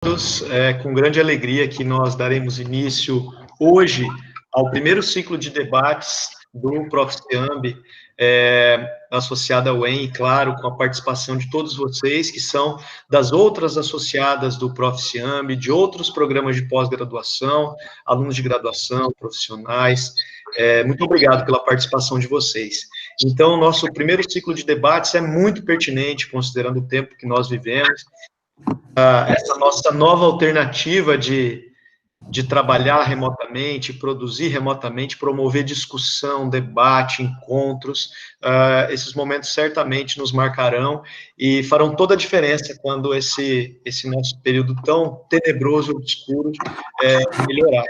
Todos, com grande alegria que nós daremos início hoje ao primeiro ciclo de debates do ProfCiamb, associada ao UEM, e claro, com a participação de todos vocês que são das outras associadas do ProfCiamb, de outros programas de pós-graduação, alunos de graduação, profissionais. Muito obrigado pela participação de vocês. Então, nosso primeiro ciclo de debates é muito pertinente, considerando o tempo que nós vivemos, essa nossa nova alternativa de trabalhar remotamente, produzir remotamente, promover discussão, debate, encontros, esses momentos certamente nos marcarão e farão toda a diferença quando esse nosso período tão tenebroso, obscuro, melhorar.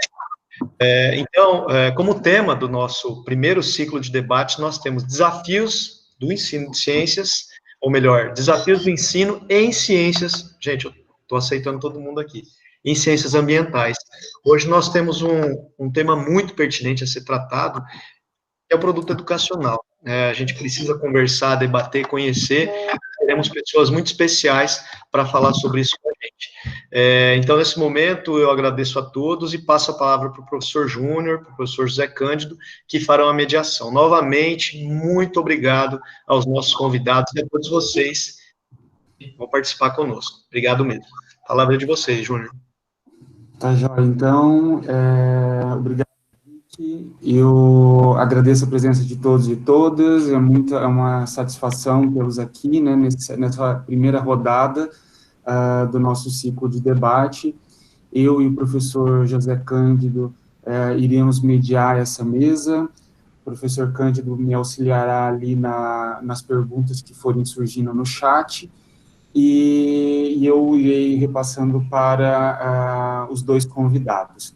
Então, como tema do nosso primeiro ciclo de debates, nós temos desafios do ensino de ciências, ou melhor, desafios do ensino em ciências. Gente, eu estou aceitando todo mundo aqui. Em ciências ambientais. Hoje nós temos um tema muito pertinente a ser tratado, que é o produto educacional. A gente precisa conversar, debater, conhecer. Teremos pessoas muito especiais para falar sobre isso com a gente. Então, nesse momento, eu agradeço a todos e passo a palavra para o professor Júnior, para o professor José Cândido, que farão a mediação. Novamente, muito obrigado aos nossos convidados e a todos vocês que vão participar conosco. Obrigado mesmo. A palavra é de vocês, Júnior. Tá, joia. Então, obrigado. Eu agradeço a presença de todos e todas, é uma satisfação tê-los aqui, né, nessa primeira rodada do nosso ciclo de debate. Eu e o professor José Cândido iremos mediar essa mesa, o professor Cândido me auxiliará ali nas perguntas que forem surgindo no chat, e eu irei repassando para os dois convidados.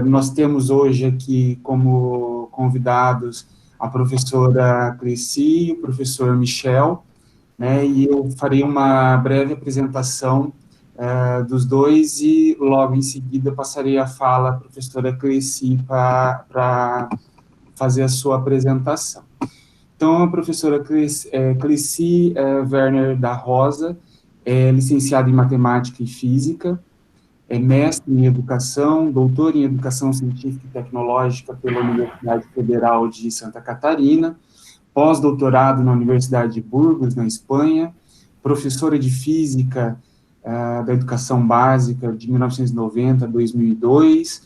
Nós temos hoje aqui como convidados a professora Cleci e o professor Michel, né, e eu farei uma breve apresentação dos dois e logo em seguida passarei a fala à professora Cleci para fazer a sua apresentação. Então, a professora Cleci Werner da Rosa é licenciada em Matemática e Física, é mestre em Educação, doutor em Educação Científica e Tecnológica pela Universidade Federal de Santa Catarina, pós-doutorado na Universidade de Burgos, na Espanha, professora de Física da Educação Básica de 1990 a 2002,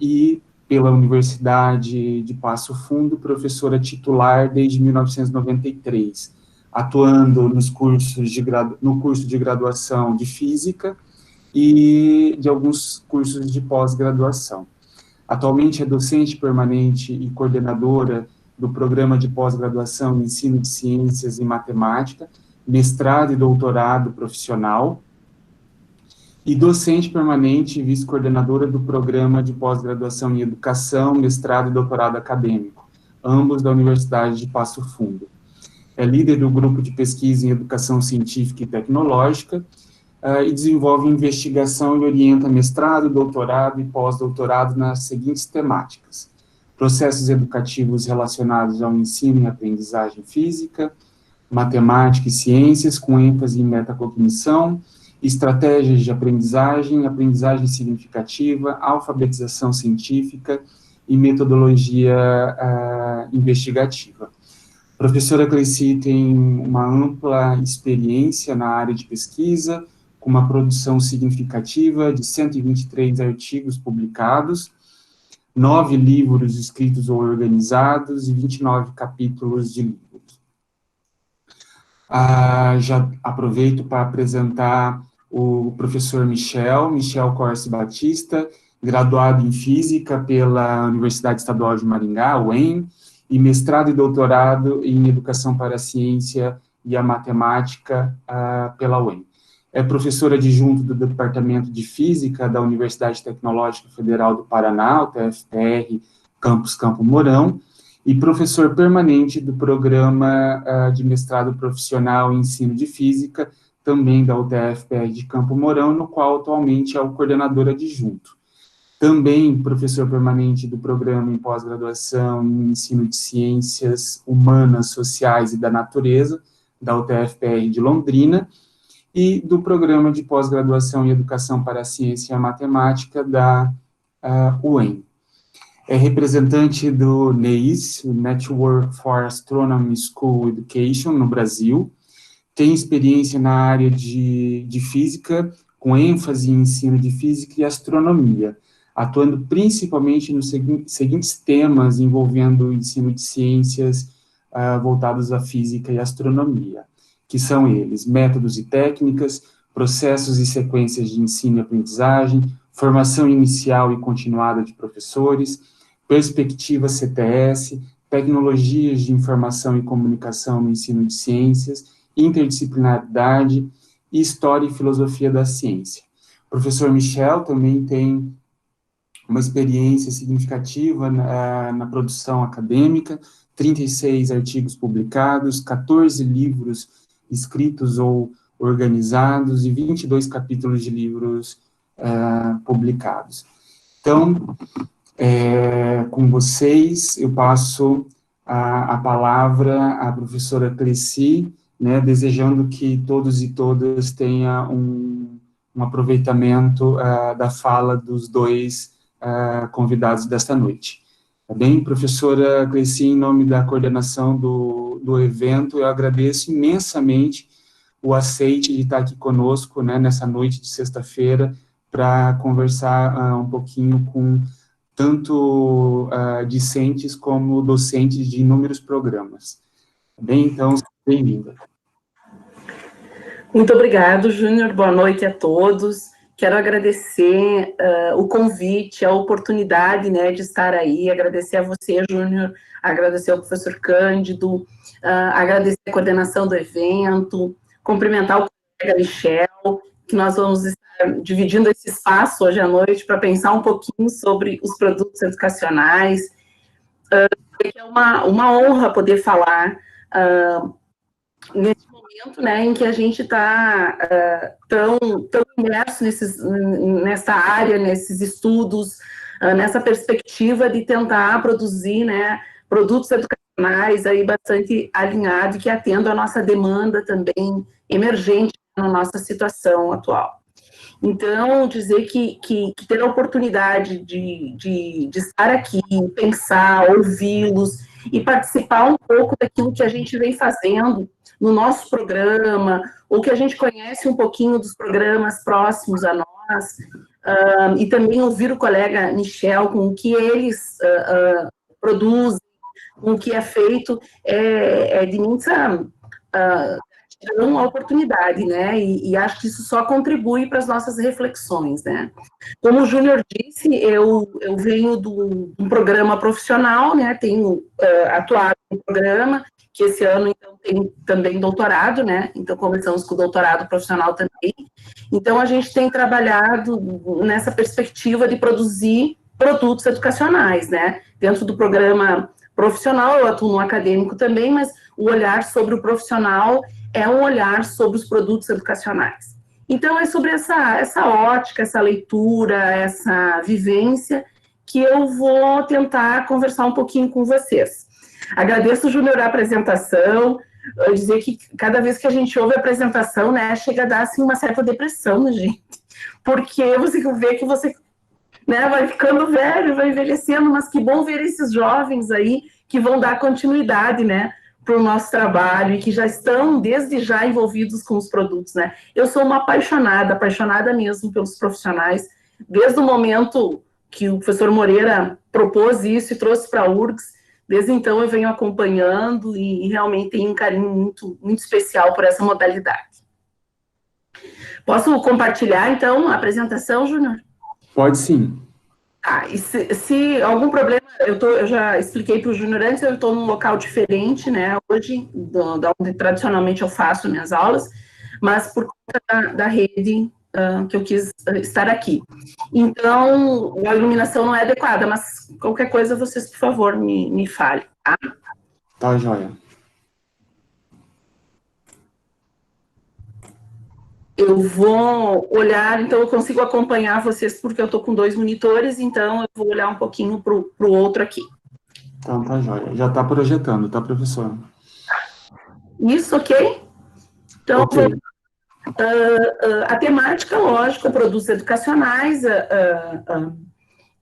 e pela Universidade de Passo Fundo, professora titular desde 1993, atuando no curso de graduação de Física e de alguns cursos de pós-graduação. Atualmente é docente permanente e coordenadora do Programa de Pós-Graduação em Ensino de Ciências e Matemática, mestrado e doutorado profissional, e docente permanente e vice-coordenadora do Programa de Pós-Graduação em Educação, mestrado e doutorado acadêmico, ambos da Universidade de Passo Fundo. É líder do Grupo de Pesquisa em Educação Científica e Tecnológica, e desenvolve investigação e orienta mestrado, doutorado e pós-doutorado nas seguintes temáticas: processos educativos relacionados ao ensino e aprendizagem física, matemática e ciências, com ênfase em metacognição, estratégias de aprendizagem, aprendizagem significativa, alfabetização científica e metodologia investigativa. A professora Cleci tem uma ampla experiência na área de pesquisa, com uma produção significativa de 123 artigos publicados, 9 livros escritos ou organizados e 29 capítulos de livros. Já aproveito para apresentar o professor Michel Corsi Batista, graduado em Física pela Universidade Estadual de Maringá, UEM, e mestrado e doutorado em Educação para a Ciência e a Matemática pela UEM. É professora adjunto do Departamento de Física da Universidade Tecnológica Federal do Paraná, UTFPR, campus Campo Mourão, e professor permanente do Programa de Mestrado Profissional em Ensino de Física, também da UTFPR de Campo Mourão, no qual atualmente é o coordenador adjunto. Também professor permanente do Programa em Pós-Graduação em Ensino de Ciências Humanas, Sociais e da Natureza, da UTFPR de Londrina, e do Programa de Pós-Graduação em Educação para a Ciência e a Matemática da UEM. É representante do NEIS, Network for Astronomy School Education, no Brasil. Tem experiência na área de física, com ênfase em ensino de física e astronomia, atuando principalmente nos seguintes temas envolvendo o ensino de ciências voltados à física e astronomia, que são eles: métodos e técnicas, processos e sequências de ensino e aprendizagem, formação inicial e continuada de professores, perspectiva CTS, tecnologias de informação e comunicação no ensino de ciências, interdisciplinaridade e história e filosofia da ciência. O professor Michel também tem uma experiência significativa na produção acadêmica, 36 artigos publicados, 14 livros escritos ou organizados e 22 capítulos de livros publicados. Então, com vocês, eu passo a palavra à professora Cleci, né, desejando que todos e todas tenham um aproveitamento da fala dos dois convidados desta noite. Tá bem? Professora Cleci, em nome da coordenação do evento, eu agradeço imensamente o aceite de estar aqui conosco, né, nessa noite de sexta-feira, para conversar um pouquinho com tanto discentes como docentes de inúmeros programas. Tá bem? Então, bem-vinda. Muito obrigado, Júnior. Boa noite a todos. Quero agradecer o convite, a oportunidade, né, de estar aí, agradecer a você, Júnior, agradecer ao professor Cândido, agradecer a coordenação do evento, cumprimentar o colega Michel, que nós vamos estar dividindo esse espaço hoje à noite para pensar um pouquinho sobre os produtos educacionais. É uma honra poder falar nesse momento, né, em que a gente está tão imerso nessa área, nesses estudos, nessa perspectiva de tentar produzir, né, produtos educacionais aí bastante alinhados e que atendam a nossa demanda também emergente na nossa situação atual. Então, dizer que ter a oportunidade de estar aqui, pensar, ouvi-los e participar um pouco daquilo que a gente vem fazendo no nosso programa, ou que a gente conhece um pouquinho dos programas próximos a nós, e também ouvir o colega Michel com o que eles produzem, com o que é feito, é de imensa uma oportunidade, né, e acho que isso só contribui para as nossas reflexões, né. Como o Júnior disse, eu venho de um programa profissional, né, tenho atuado no programa, que esse ano, então, tem também doutorado, né, então começamos com o doutorado profissional também, então a gente tem trabalhado nessa perspectiva de produzir produtos educacionais, né, dentro do programa profissional, eu atuo no acadêmico também, mas o olhar sobre o profissional é um olhar sobre os produtos educacionais. Então, é sobre essa ótica, essa leitura, essa vivência, que eu vou tentar conversar um pouquinho com vocês. Agradeço, Júnior, a apresentação, dizer que cada vez que a gente ouve a apresentação, né, chega a dar, assim, uma certa depressão na gente, porque você vê que você, né, vai ficando velho, vai envelhecendo, mas que bom ver esses jovens aí que vão dar continuidade, né, para o nosso trabalho e que já estão, desde já, envolvidos com os produtos, né. Eu sou uma apaixonada mesmo pelos profissionais, desde o momento que o professor Moreira propôs isso e trouxe para a URGS, desde então eu venho acompanhando e realmente tenho um carinho muito, muito especial por essa modalidade. Posso compartilhar, então, a apresentação, Júnior? Pode sim. E se algum problema, eu já expliquei para o Júnior antes, eu estou num local diferente, né, hoje, da onde tradicionalmente eu faço minhas aulas, mas por conta da rede que eu quis estar aqui. Então, a iluminação não é adequada, mas qualquer coisa vocês, por favor, me falem, tá? Tá, joia. Eu vou olhar, então eu consigo acompanhar vocês porque eu estou com 2 monitores, então eu vou olhar um pouquinho para o outro aqui. Então, tá joia. Já está projetando, tá, professor? Isso, ok? Então, okay. A temática, lógico, produtos educacionais,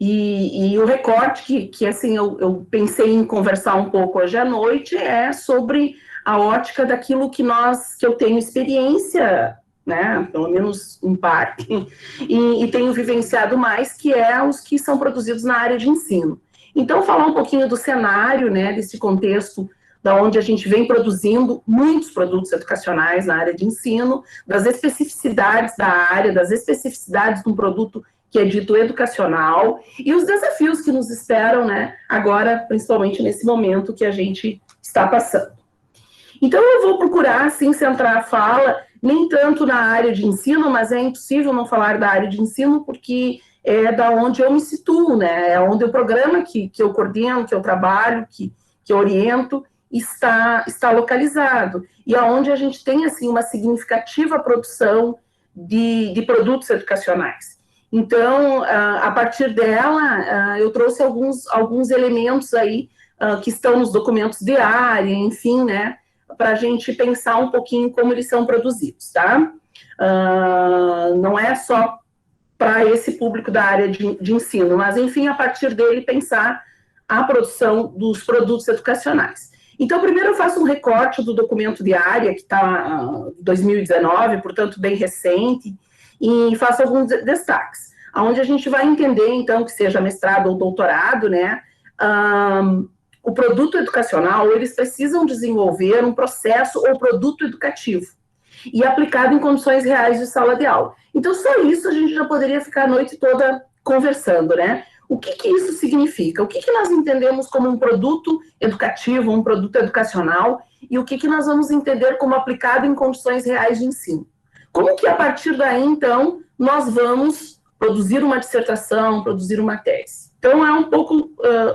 e o recorte que assim, eu pensei em conversar um pouco hoje à noite é sobre a ótica daquilo que eu tenho experiência, né, pelo menos em parte, e tenho vivenciado mais, que é os que são produzidos na área de ensino. Então, falar um pouquinho do cenário, né, desse contexto, da onde a gente vem produzindo muitos produtos educacionais na área de ensino, das especificidades da área, das especificidades de um produto que é dito educacional, e os desafios que nos esperam, né, agora, principalmente nesse momento que a gente está passando. Então, eu vou procurar, assim, centrar a fala, nem tanto na área de ensino, mas é impossível não falar da área de ensino, porque é da onde eu me situo, né, é onde o programa que eu coordeno, que eu trabalho, que eu oriento, está localizado, e aonde a gente tem, assim, uma significativa produção de produtos educacionais. Então, a partir dela, eu trouxe alguns elementos aí que estão nos documentos de área, enfim, né, para a gente pensar um pouquinho como eles são produzidos, tá? Não é só para esse público da área de ensino, mas, enfim, a partir dele pensar a produção dos produtos educacionais. Então, primeiro eu faço um recorte do documento de área, que está em 2019, portanto, bem recente, e faço alguns destaques, onde a gente vai entender, então, que seja mestrado ou doutorado, né, o produto educacional, eles precisam desenvolver um processo ou produto educativo, e aplicado em condições reais de sala de aula. Então, só isso a gente já poderia ficar a noite toda conversando, né? O que isso significa? O que nós entendemos como um produto educativo, um produto educacional, e o que nós vamos entender como aplicado em condições reais de ensino? Como que, a partir daí, então, nós vamos produzir uma dissertação, produzir uma tese? Então, é um pouco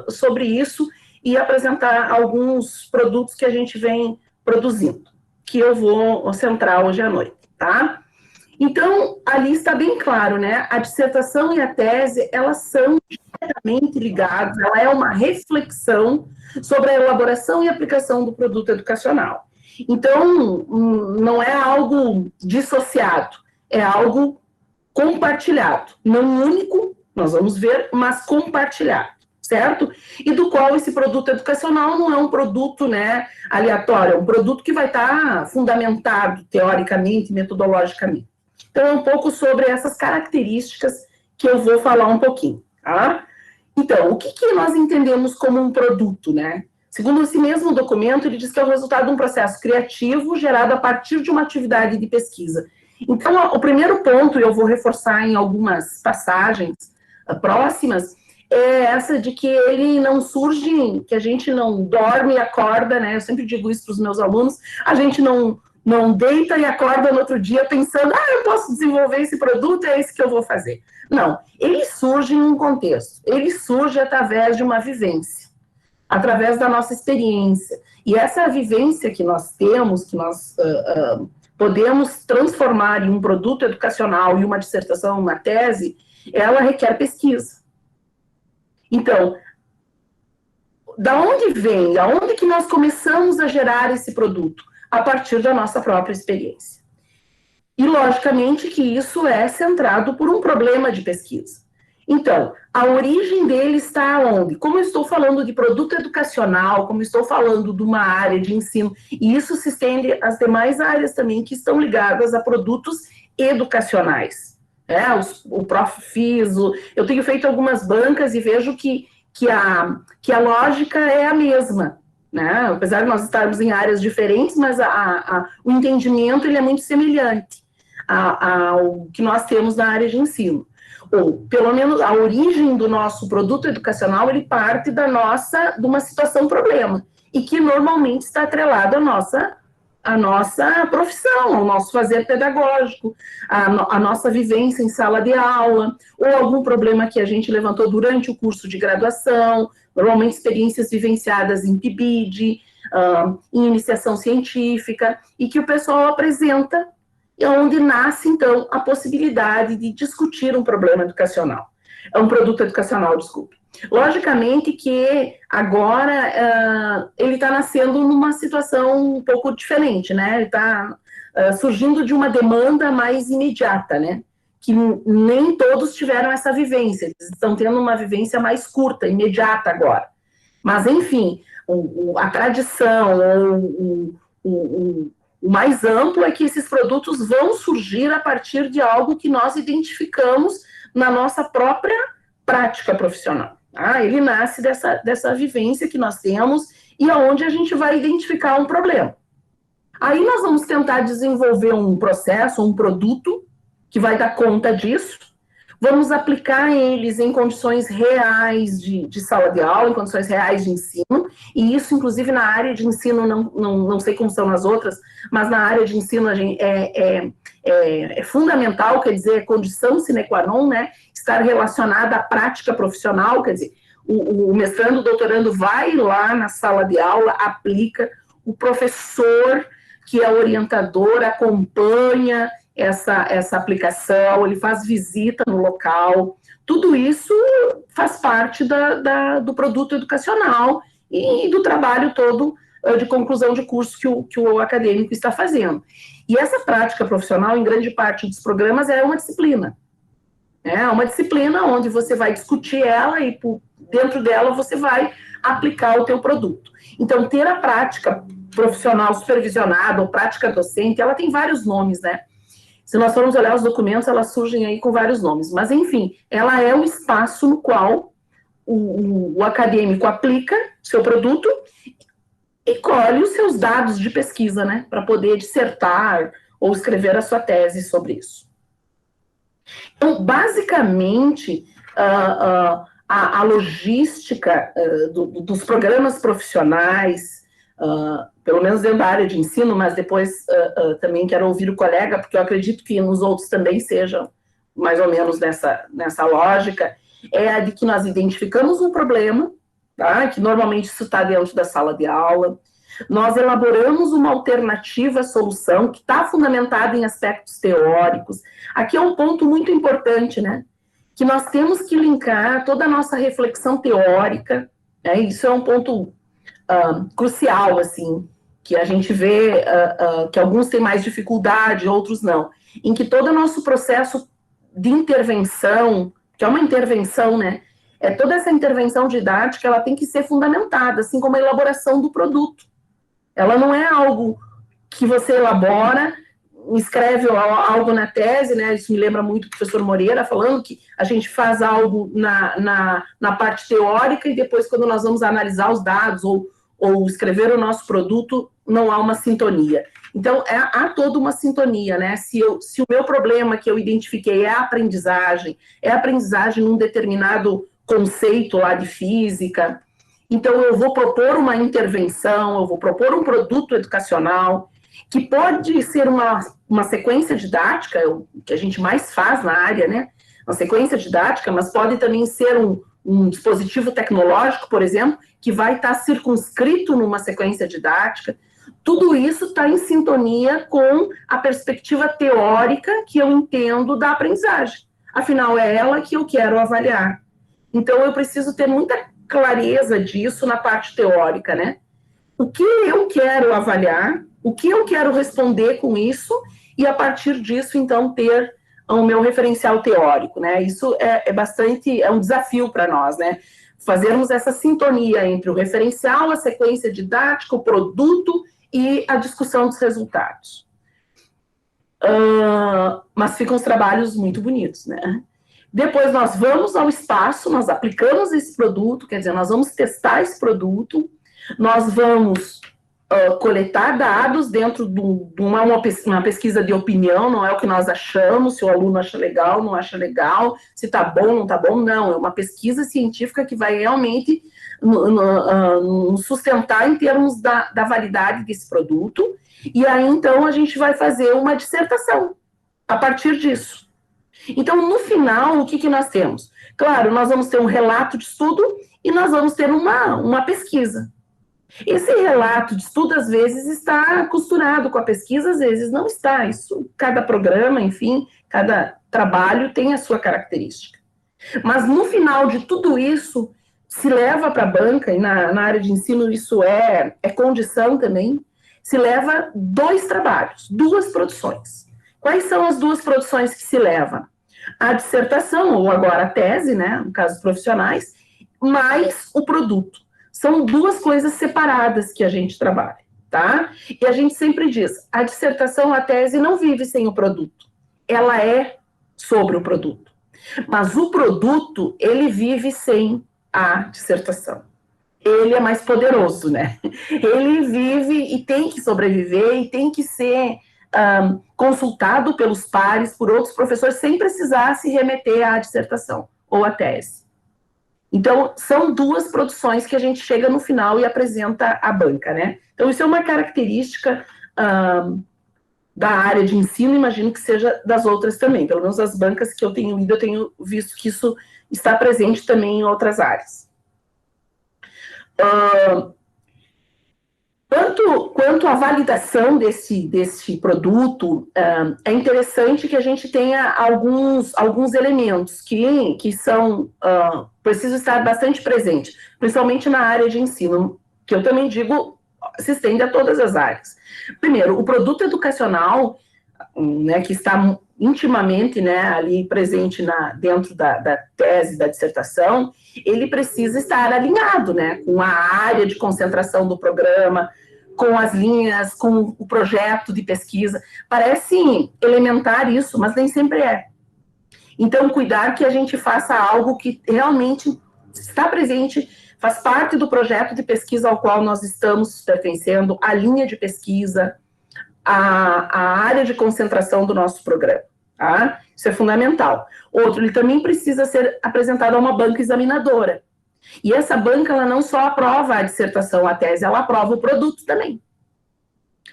sobre isso e apresentar alguns produtos que a gente vem produzindo, que eu vou centrar hoje à noite, tá? Então, ali está bem claro, né? A dissertação e a tese, elas são diretamente ligadas, ela é uma reflexão sobre a elaboração e aplicação do produto educacional. Então, não é algo dissociado, é algo compartilhado, não único, nós vamos ver, mas compartilhado, certo? E do qual esse produto educacional não é um produto, né, aleatório, é um produto que vai estar fundamentado teoricamente, metodologicamente. Então, é um pouco sobre essas características que eu vou falar um pouquinho, tá? Então, o que nós entendemos como um produto, né? Segundo esse mesmo documento, ele diz que é o resultado de um processo criativo gerado a partir de uma atividade de pesquisa. Então, o primeiro ponto, e eu vou reforçar em algumas passagens próximas, é essa de que ele não surge, que a gente não dorme e acorda, né? Eu sempre digo isso para os meus alunos, a gente não deita e acorda no outro dia pensando, eu posso desenvolver esse produto, é esse que eu vou fazer. Não, ele surge em um contexto, ele surge através de uma vivência, através da nossa experiência. E essa vivência que nós temos, que nós podemos transformar em um produto educacional, e uma dissertação, uma tese, ela requer pesquisa. Então, da onde vem, aonde que nós começamos a gerar esse produto? A partir da nossa própria experiência. E, logicamente, que isso é centrado por um problema de pesquisa. Então, a origem dele está onde? Como eu estou falando de produto educacional, como eu estou falando de uma área de ensino, e isso se estende às demais áreas também que estão ligadas a produtos educacionais. O Profiso, eu tenho feito algumas bancas e vejo que a lógica é a mesma. Né? Apesar de nós estarmos em áreas diferentes, mas o entendimento ele é muito semelhante ao que nós temos na área de ensino. Ou, pelo menos, a origem do nosso produto educacional, ele parte de uma situação-problema, e que normalmente está atrelado à nossa profissão, ao nosso fazer pedagógico, à nossa vivência em sala de aula, ou algum problema que a gente levantou durante o curso de graduação, normalmente experiências vivenciadas em PIBID, em iniciação científica, e que o pessoal apresenta, onde nasce, então, a possibilidade de discutir um problema educacional. É um produto educacional, desculpe. Logicamente que agora ele está nascendo numa situação um pouco diferente, né? Ele está surgindo de uma demanda mais imediata, né? Que nem todos tiveram essa vivência, eles estão tendo uma vivência mais curta, imediata agora. Mas, enfim, a tradição, o mais amplo é que esses produtos vão surgir a partir de algo que nós identificamos na nossa própria prática profissional. Ele nasce dessa vivência que nós temos e aonde a gente vai identificar um problema. Aí nós vamos tentar desenvolver um processo, um produto que vai dar conta disso. Vamos aplicar eles em condições reais de sala de aula, em condições reais de ensino, e isso, inclusive, na área de ensino, não sei como são nas outras, mas na área de ensino é fundamental, quer dizer, é condição sine qua non, né, estar relacionada à prática profissional, quer dizer, o mestrando, o doutorando vai lá na sala de aula, aplica, o professor, que é orientador, acompanha essa aplicação, ele faz visita no local, tudo isso faz parte do produto educacional e do trabalho todo de conclusão de curso que o acadêmico está fazendo. E essa prática profissional, em grande parte dos programas, é uma disciplina. É uma disciplina onde você vai discutir ela e dentro dela você vai aplicar o teu produto. Então, ter a prática profissional supervisionada ou prática docente, ela tem vários nomes, né? Se nós formos olhar os documentos, elas surgem aí com vários nomes. Mas, enfim, ela é o espaço no qual o acadêmico aplica seu produto e colhe os seus dados de pesquisa, né? Para poder dissertar ou escrever a sua tese sobre isso. Então, basicamente, a logística dos programas profissionais, pelo menos dentro da área de ensino, mas depois também quero ouvir o colega, porque eu acredito que nos outros também sejam mais ou menos nessa lógica, é a de que nós identificamos um problema, tá? Que normalmente isso está dentro da sala de aula, nós elaboramos uma alternativa à solução que está fundamentada em aspectos teóricos. Aqui é um ponto muito importante, né? Que nós temos que linkar toda a nossa reflexão teórica, né? Isso é um ponto crucial, assim, que a gente vê que alguns têm mais dificuldade, outros não, em que todo o nosso processo de intervenção, que é uma intervenção, né, toda essa intervenção didática, ela tem que ser fundamentada, assim como a elaboração do produto. Ela não é algo que você elabora, escreve algo na tese, né, isso me lembra muito o professor Moreira, falando que a gente faz algo na parte teórica e depois, quando nós vamos analisar os dados ou escrever o nosso produto, não há uma sintonia. Então, há toda uma sintonia, né? Se o meu problema que eu identifiquei é a aprendizagem num determinado conceito lá de física, então eu vou propor uma intervenção, eu vou propor um produto educacional, que pode ser uma sequência didática, o que a gente mais faz na área, né? Uma sequência didática, mas pode também ser um dispositivo tecnológico, por exemplo, que vai estar circunscrito numa sequência didática. Tudo isso está em sintonia com a perspectiva teórica que eu entendo da aprendizagem. Afinal, é ela que eu quero avaliar. Então, eu preciso ter muita clareza disso na parte teórica, né? O que eu quero avaliar, o que eu quero responder com isso, e a partir disso, então, ter o meu referencial teórico, né? Isso é um desafio para nós, né? Fazermos essa sintonia entre o referencial, a sequência didática, o produto e a discussão dos resultados. Mas ficam os trabalhos muito bonitos, né? Depois nós vamos ao espaço, nós aplicamos esse produto, quer dizer, nós vamos testar esse produto, nós vamos coletar dados dentro de uma pesquisa de opinião, não é o que nós achamos, se o aluno acha legal, não acha legal, se está bom, não está bom, não, é uma pesquisa científica que vai realmente nos sustentar em termos da validade desse produto, e aí então a gente vai fazer uma dissertação a partir disso. Então, no final, o que nós temos? Claro, nós vamos ter um relato de estudo e nós vamos ter uma pesquisa. Esse relato de estudo, às vezes, está costurado com a pesquisa, às vezes não está. Isso, cada programa, enfim, cada trabalho tem a sua característica. Mas, no final de tudo isso, se leva para a banca, e na área de ensino isso é condição também, se leva 2 trabalhos, 2 produções. Quais são as 2 produções que se levam? A dissertação, ou agora a tese, né, no caso dos profissionais, mais o produto. São 2 coisas separadas que a gente trabalha, tá? E a gente sempre diz, a dissertação, a tese não vive sem o produto. Ela é sobre o produto. Mas o produto, ele vive sem a dissertação. Ele é mais poderoso, né? Ele vive e tem que sobreviver e tem que ser consultado pelos pares, por outros professores, sem precisar se remeter à dissertação ou à tese. Então, são 2 produções que a gente chega no final e apresenta à banca, né? Então, isso é uma característica da área de ensino, imagino que seja das outras também. Pelo menos as bancas que eu tenho ido, eu tenho visto que isso está presente também em outras áreas. Quanto à validação desse produto, é interessante que a gente tenha alguns elementos que são precisam estar bastante presentes, principalmente na área de ensino, que eu também digo se estende a todas as áreas. Primeiro, o produto educacional, né, que está intimamente, né, ali presente dentro da tese, da dissertação, ele precisa estar alinhado, né, com a área de concentração do programa, com as linhas, com o projeto de pesquisa. Parece elementar isso, mas nem sempre é. Então, cuidar que a gente faça algo que realmente está presente, faz parte do projeto de pesquisa ao qual nós estamos pertencendo, a linha de pesquisa, a área de concentração do nosso programa, tá? Isso é fundamental. Outro, ele também precisa ser apresentado a uma banca examinadora. E essa banca, ela não só aprova a dissertação, a tese, ela aprova o produto também.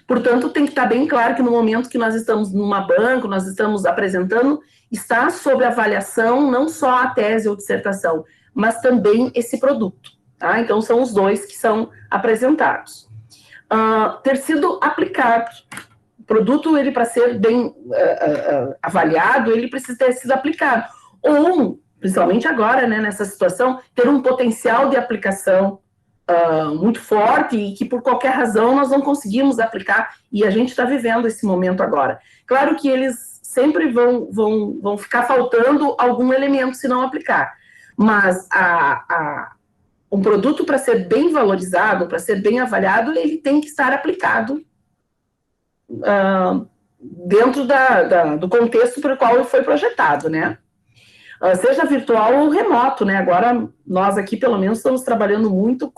Portanto, tem que estar bem claro que no momento que nós estamos numa banca, nós estamos apresentando, está sob avaliação não só a tese ou dissertação, mas também esse produto, tá? Então, são os 2 que são apresentados. Ter sido aplicado. O produto, ele para ser bem avaliado, ele precisa ter sido aplicado. Ou, principalmente agora, né, nessa situação, ter um potencial de aplicação muito forte e que por qualquer razão nós não conseguimos aplicar, e a gente está vivendo esse momento agora. Claro que eles sempre vão ficar faltando algum elemento se não aplicar, mas um produto, para ser bem valorizado, para ser bem avaliado, ele tem que estar aplicado dentro do contexto para o qual ele foi projetado, né? Seja virtual ou remoto, né? Agora, nós aqui, pelo menos, estamos trabalhando muito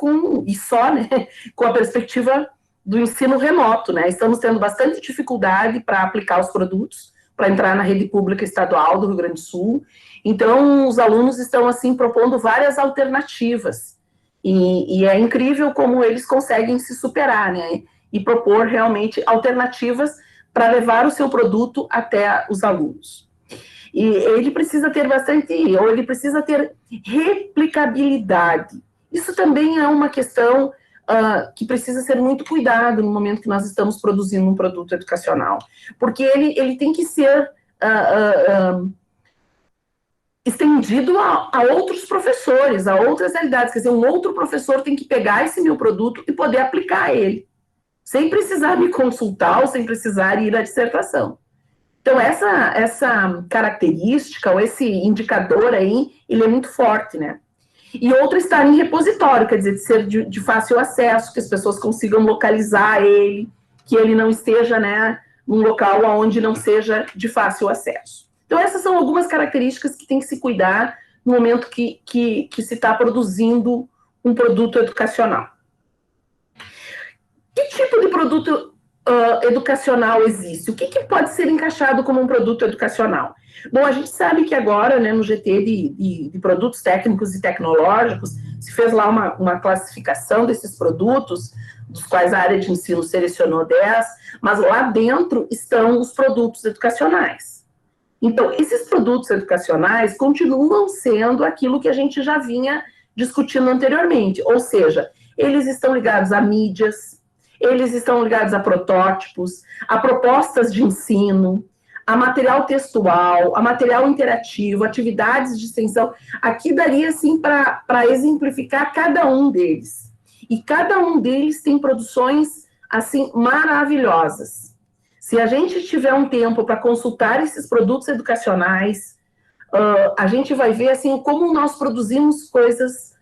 né, com a perspectiva do ensino remoto, né? Estamos tendo bastante dificuldade para aplicar os produtos, para entrar na rede pública estadual do Rio Grande do Sul. Então, os alunos estão, assim, propondo várias alternativas. E é incrível como eles conseguem se superar, né? E propor realmente alternativas para levar o seu produto até os alunos. E ele precisa ter ele precisa ter replicabilidade. Isso também é uma questão que precisa ser muito cuidado no momento que nós estamos produzindo um produto educacional. Porque ele tem que ser estendido a outros professores, a outras realidades. Quer dizer, um outro professor tem que pegar esse meu produto e poder aplicar ele, sem precisar me consultar ou sem precisar ir à dissertação. Então, essa característica, ou esse indicador aí, ele é muito forte, né? E outro, estar em repositório, quer dizer, de ser de fácil acesso, que as pessoas consigam localizar ele, que ele não esteja, né, num local onde não seja de fácil acesso. Então, essas são algumas características que tem que se cuidar no momento que se está produzindo um produto educacional. Que tipo de produto educacional existe? O que pode ser encaixado como um produto educacional? Bom, a gente sabe que agora, né, no GT de produtos técnicos e tecnológicos, se fez lá uma classificação desses produtos, dos quais a área de ensino selecionou 10, mas lá dentro estão os produtos educacionais. Então, esses produtos educacionais continuam sendo aquilo que a gente já vinha discutindo anteriormente, ou seja, eles estão ligados a mídias, eles estão ligados a protótipos, a propostas de ensino, a material textual, a material interativo, atividades de extensão. Aqui daria, assim, para exemplificar cada um deles. E cada um deles tem produções assim, maravilhosas. Se a gente tiver um tempo para consultar esses produtos educacionais, a gente vai ver, assim, como nós produzimos coisas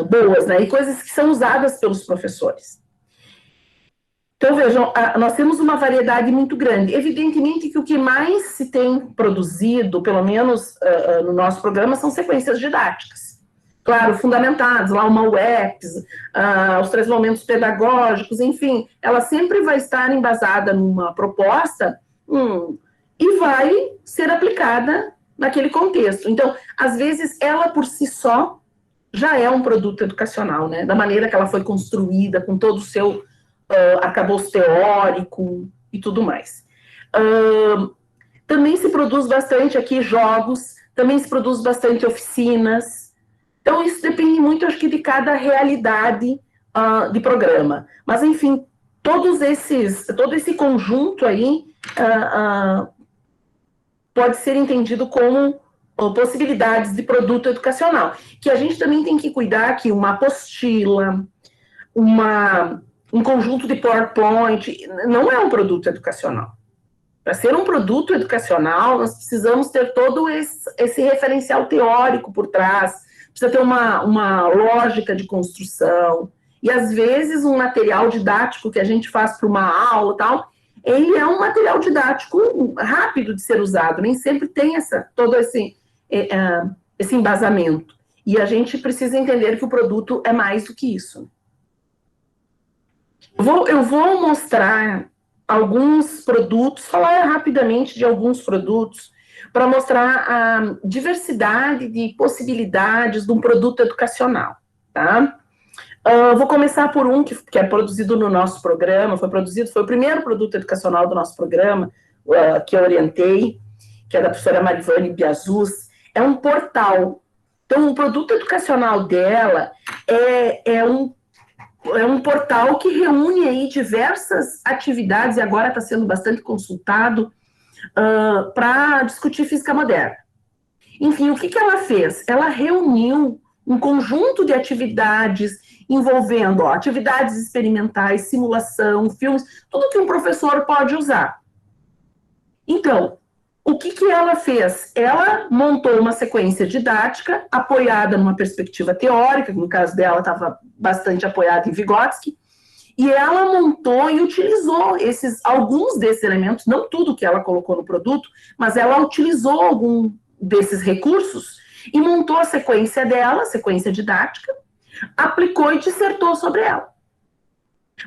boas, né? E coisas que são usadas pelos professores. Então, vejam, nós temos uma variedade muito grande. Evidentemente que o que mais se tem produzido, pelo menos no nosso programa, são sequências didáticas. Claro, fundamentadas, lá uma UEPS, os 3 momentos pedagógicos, enfim, ela sempre vai estar embasada numa proposta e vai ser aplicada naquele contexto. Então, às vezes, ela por si só já é um produto educacional, né? Da maneira que ela foi construída, com todo o seu arcabouço teórico e tudo mais. Também se produz bastante aqui jogos, também se produz bastante oficinas. Então, isso depende muito, acho que, de cada realidade de programa. Mas, enfim, todo esse conjunto aí pode ser entendido como possibilidades de produto educacional. Que a gente também tem que cuidar que uma apostila, um conjunto de PowerPoint, não é um produto educacional. Para ser um produto educacional, nós precisamos ter todo esse referencial teórico por trás, precisa ter uma lógica de construção, e às vezes um material didático que a gente faz para uma aula e tal, ele é um material didático rápido de ser usado, nem sempre tem todo esse embasamento. E a gente precisa entender que o produto é mais do que isso. Eu vou mostrar alguns produtos, falar rapidamente de alguns produtos, para mostrar a diversidade de possibilidades de um produto educacional, tá? Vou começar por um que é produzido no nosso programa, foi o primeiro produto educacional do nosso programa, que eu orientei, que é da professora Marivane Biazus, é um portal. Então, o produto educacional dela é um portal que reúne aí diversas atividades, e agora está sendo bastante consultado, para discutir física moderna. Enfim, o que ela fez? Ela reuniu um conjunto de atividades envolvendo atividades experimentais, simulação, filmes, tudo que um professor pode usar. Então, o que ela fez? Ela montou uma sequência didática apoiada numa perspectiva teórica, que no caso dela estava bastante apoiada em Vygotsky, e ela montou e utilizou alguns desses elementos, não tudo que ela colocou no produto, mas ela utilizou algum desses recursos e montou a sequência dela, a sequência didática, aplicou e dissertou sobre ela.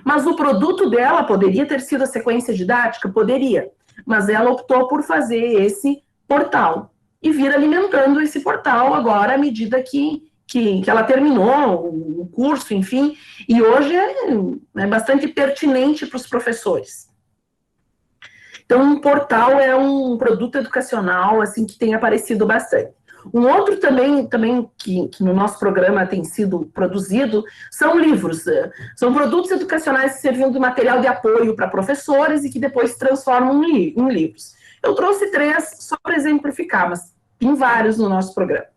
Mas o produto dela poderia ter sido a sequência didática? Poderia. Mas ela optou por fazer esse portal e vir alimentando esse portal agora à medida que ela terminou o curso, enfim, e hoje é bastante pertinente para os professores. Então, um portal é um produto educacional assim que tem aparecido bastante. Um outro também que no nosso programa tem sido produzido são livros. São produtos educacionais que serviam de material de apoio para professores e que depois se transformam em livros. Eu trouxe 3 só para exemplificar, mas tem vários no nosso programa.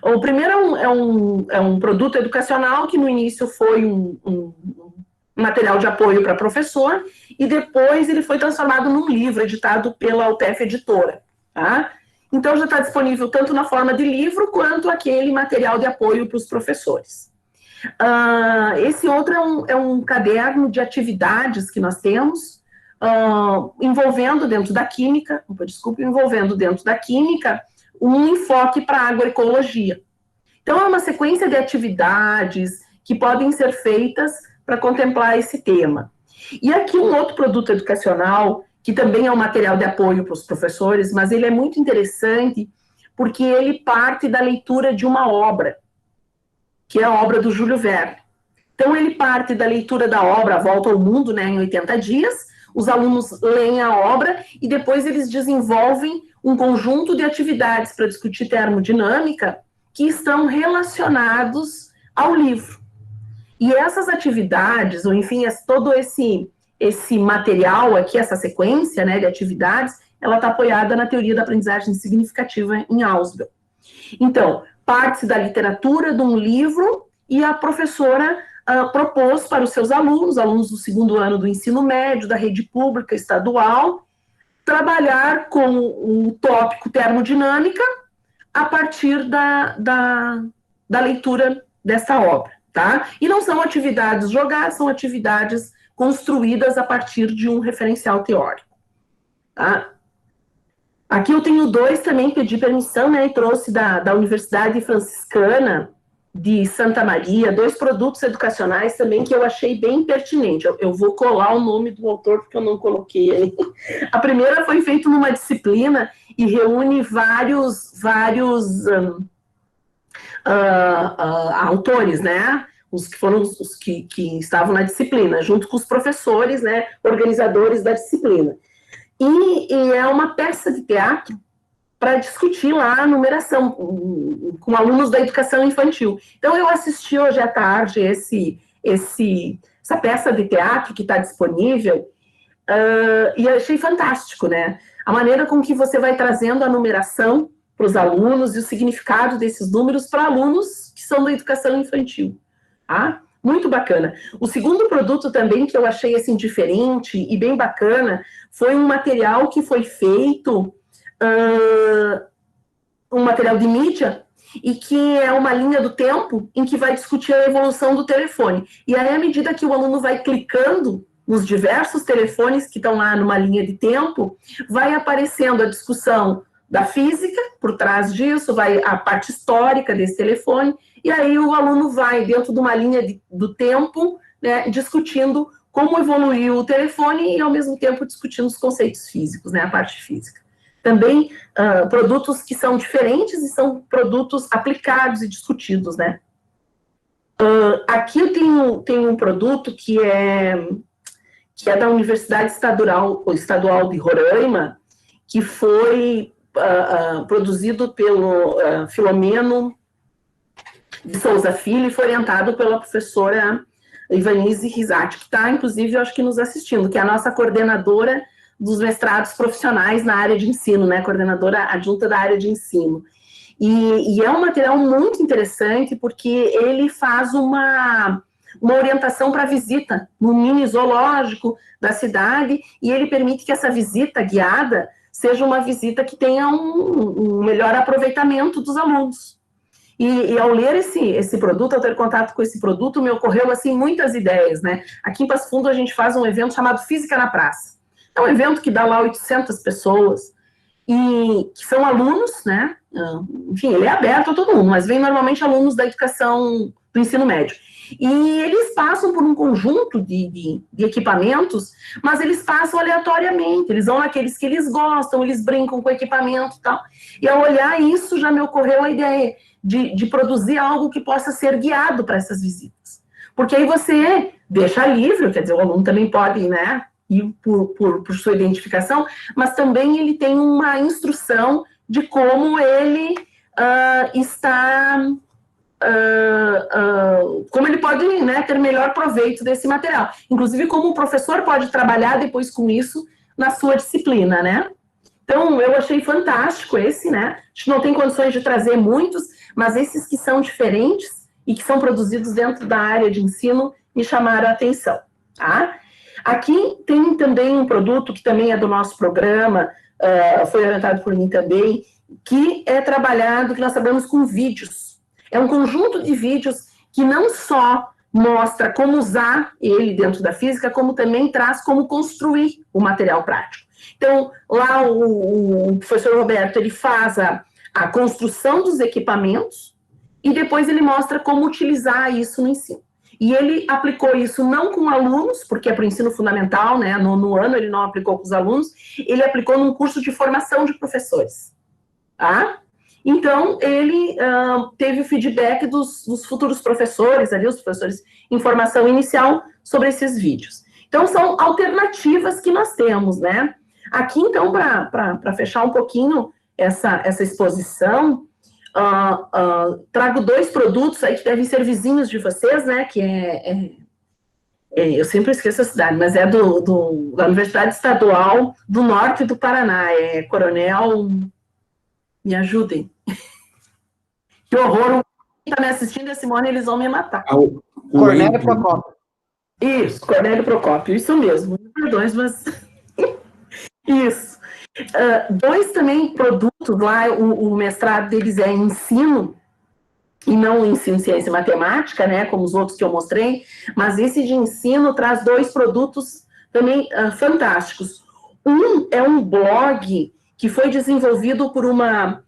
O primeiro é um produto educacional que no início foi um material de apoio para professor e depois ele foi transformado num livro editado pela UTF Editora, tá? Então, já está disponível tanto na forma de livro, quanto aquele material de apoio para os professores. Esse outro é um caderno de atividades que nós temos, envolvendo dentro da química um enfoque para a agroecologia. Então, é uma sequência de atividades que podem ser feitas para contemplar esse tema. E aqui um outro produto educacional, que também é um material de apoio para os professores, mas ele é muito interessante porque ele parte da leitura de uma obra, que é a obra do Júlio Verne. Então, ele parte da leitura da obra A Volta ao Mundo, né, em 80 dias, os alunos leem a obra e depois eles desenvolvem um conjunto de atividades para discutir termodinâmica que estão relacionados ao livro. E essas atividades, ou enfim, todo esse material aqui, essa sequência, né, de atividades, ela está apoiada na teoria da aprendizagem significativa em Ausubel. Então, parte-se da literatura de um livro e a professora propôs para os seus alunos do segundo ano do ensino médio, da rede pública estadual, trabalhar com o tópico termodinâmica a partir da leitura dessa obra, tá? E não são atividades jogadas, são atividades construídas a partir de um referencial teórico, tá? Aqui eu tenho dois também, pedi permissão, né, e trouxe da Universidade Franciscana de Santa Maria, 2 produtos educacionais também que eu achei bem pertinente. Eu vou colar o nome do autor, porque eu não coloquei ele. A primeira foi feita numa disciplina e reúne vários autores, né? Os que foram os que estavam na disciplina, junto com os professores, né, organizadores da disciplina. E é uma peça de teatro para discutir lá a numeração com alunos da educação infantil. Então, eu assisti hoje à tarde essa peça de teatro que está disponível, e achei fantástico, né? A maneira com que você vai trazendo a numeração para os alunos e o significado desses números para alunos que são da educação infantil, tá? Muito bacana. O segundo produto também que eu achei assim diferente e bem bacana foi um material que foi feito, um material de mídia, e que é uma linha do tempo em que vai discutir a evolução do telefone. E aí, à medida que o aluno vai clicando nos diversos telefones que estão lá numa linha de tempo, vai aparecendo a discussão da física por trás disso, vai a parte histórica desse telefone, e aí o aluno vai dentro de uma linha do tempo, né, discutindo como evoluiu o telefone e, ao mesmo tempo, discutindo os conceitos físicos, né, a parte física. Também produtos que são diferentes e são produtos aplicados e discutidos, né. Aqui eu tenho um produto que é da Universidade Estadual de Roraima, que foi produzido pelo Filomeno de Souza Filho e foi orientado pela professora Ivanise Risati, que está, inclusive, eu acho que nos assistindo, que é a nossa coordenadora dos mestrados profissionais na área de ensino, né, coordenadora adjunta da área de ensino. E é um material muito interessante, porque ele faz uma orientação para visita no mini zoológico da cidade, e ele permite que essa visita guiada seja uma visita que tenha um melhor aproveitamento dos alunos. E ao ler esse produto, ao ter contato com esse produto, me ocorreu, assim, muitas ideias, né? Aqui em Passo Fundo a gente faz um evento chamado Física na Praça. É um evento que dá lá 800 pessoas, e que são alunos, né? Enfim, ele é aberto a todo mundo, mas vem normalmente alunos da educação do ensino médio. E eles passam por um conjunto de equipamentos, mas eles passam aleatoriamente, eles vão naqueles que eles gostam, eles brincam com o equipamento e tal. E ao olhar isso, já me ocorreu a ideia de produzir algo que possa ser guiado para essas visitas. Porque aí você deixa livre, quer dizer, o aluno também pode, né, ir por sua identificação, mas também ele tem uma instrução de como ele como ele pode, né, ter melhor proveito desse material. Inclusive, como o professor pode trabalhar depois com isso na sua disciplina, né? Então, eu achei fantástico esse, né? A gente não tem condições de trazer muitos, mas esses que são diferentes e que são produzidos dentro da área de ensino me chamaram a atenção, tá? Aqui tem também um produto que também é do nosso programa, foi orientado por mim também, que é trabalhado, que nós trabalhamos com vídeos. É um conjunto de vídeos que não só mostra como usar ele dentro da física, como também traz como construir o material prático. Então, lá o professor Roberto, ele faz a construção dos equipamentos e depois ele mostra como utilizar isso no ensino. E ele aplicou isso não com alunos, porque é para o ensino fundamental, né, no ano ele não aplicou com os alunos, ele aplicou num curso de formação de professores, tá? Então, ele teve o feedback dos futuros professores, ali, os professores em formação inicial, sobre esses vídeos. Então, são alternativas que nós temos, né? Aqui, então, para fechar um pouquinho essa exposição, trago 2 produtos aí que devem ser vizinhos de vocês, né? Que eu sempre esqueço a cidade, mas é da Universidade Estadual do Norte do Paraná, é Coronel... Me ajudem. Que horror, está me assistindo, a Simone, eles vão me matar. Cornélio Procópio. Isso, Cornélio Procópio, isso mesmo. Perdões, mas... Isso. Dois também produtos lá, o mestrado deles é em ensino, e não ensino ciência e matemática, né, como os outros que eu mostrei, mas esse de ensino traz dois produtos também fantásticos. Um é um blog que foi desenvolvido por uma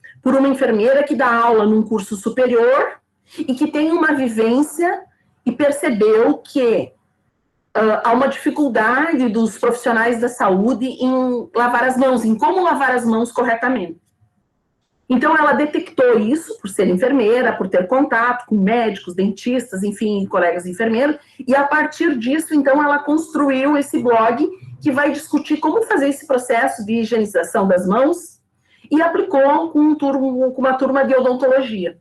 enfermeira que dá aula num curso superior e que tem uma vivência e percebeu que há uma dificuldade dos profissionais da saúde em lavar as mãos, em como lavar as mãos corretamente. Então, ela detectou isso por ser enfermeira, por ter contato com médicos, dentistas, enfim, colegas enfermeiros, e a partir disso, então, ela construiu esse blog que vai discutir como fazer esse processo de higienização das mãos e aplicou com uma turma de odontologia.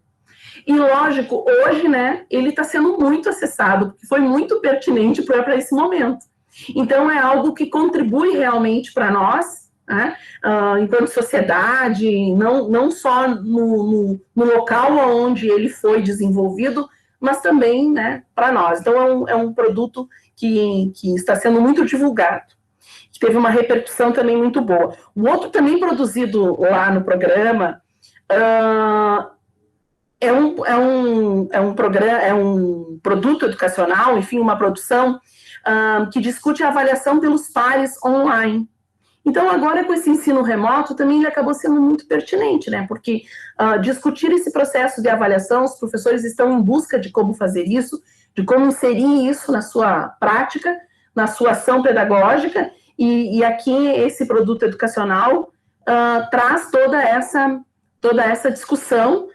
E, lógico, hoje, né, ele está sendo muito acessado, porque foi muito pertinente para esse momento. Então, é algo que contribui realmente para nós, né, enquanto sociedade, não só no local onde ele foi desenvolvido, mas também, né, para nós. Então, é um produto que está sendo muito divulgado, que teve uma repercussão também muito boa. O outro também produzido lá no programa... É um produto educacional, enfim, uma produção que discute a avaliação pelos pares online. Então, agora, com esse ensino remoto, também ele acabou sendo muito pertinente, né? Porque discutir esse processo de avaliação, os professores estão em busca de como fazer isso, de como inserir isso na sua prática, na sua ação pedagógica, e aqui esse produto educacional traz toda essa discussão,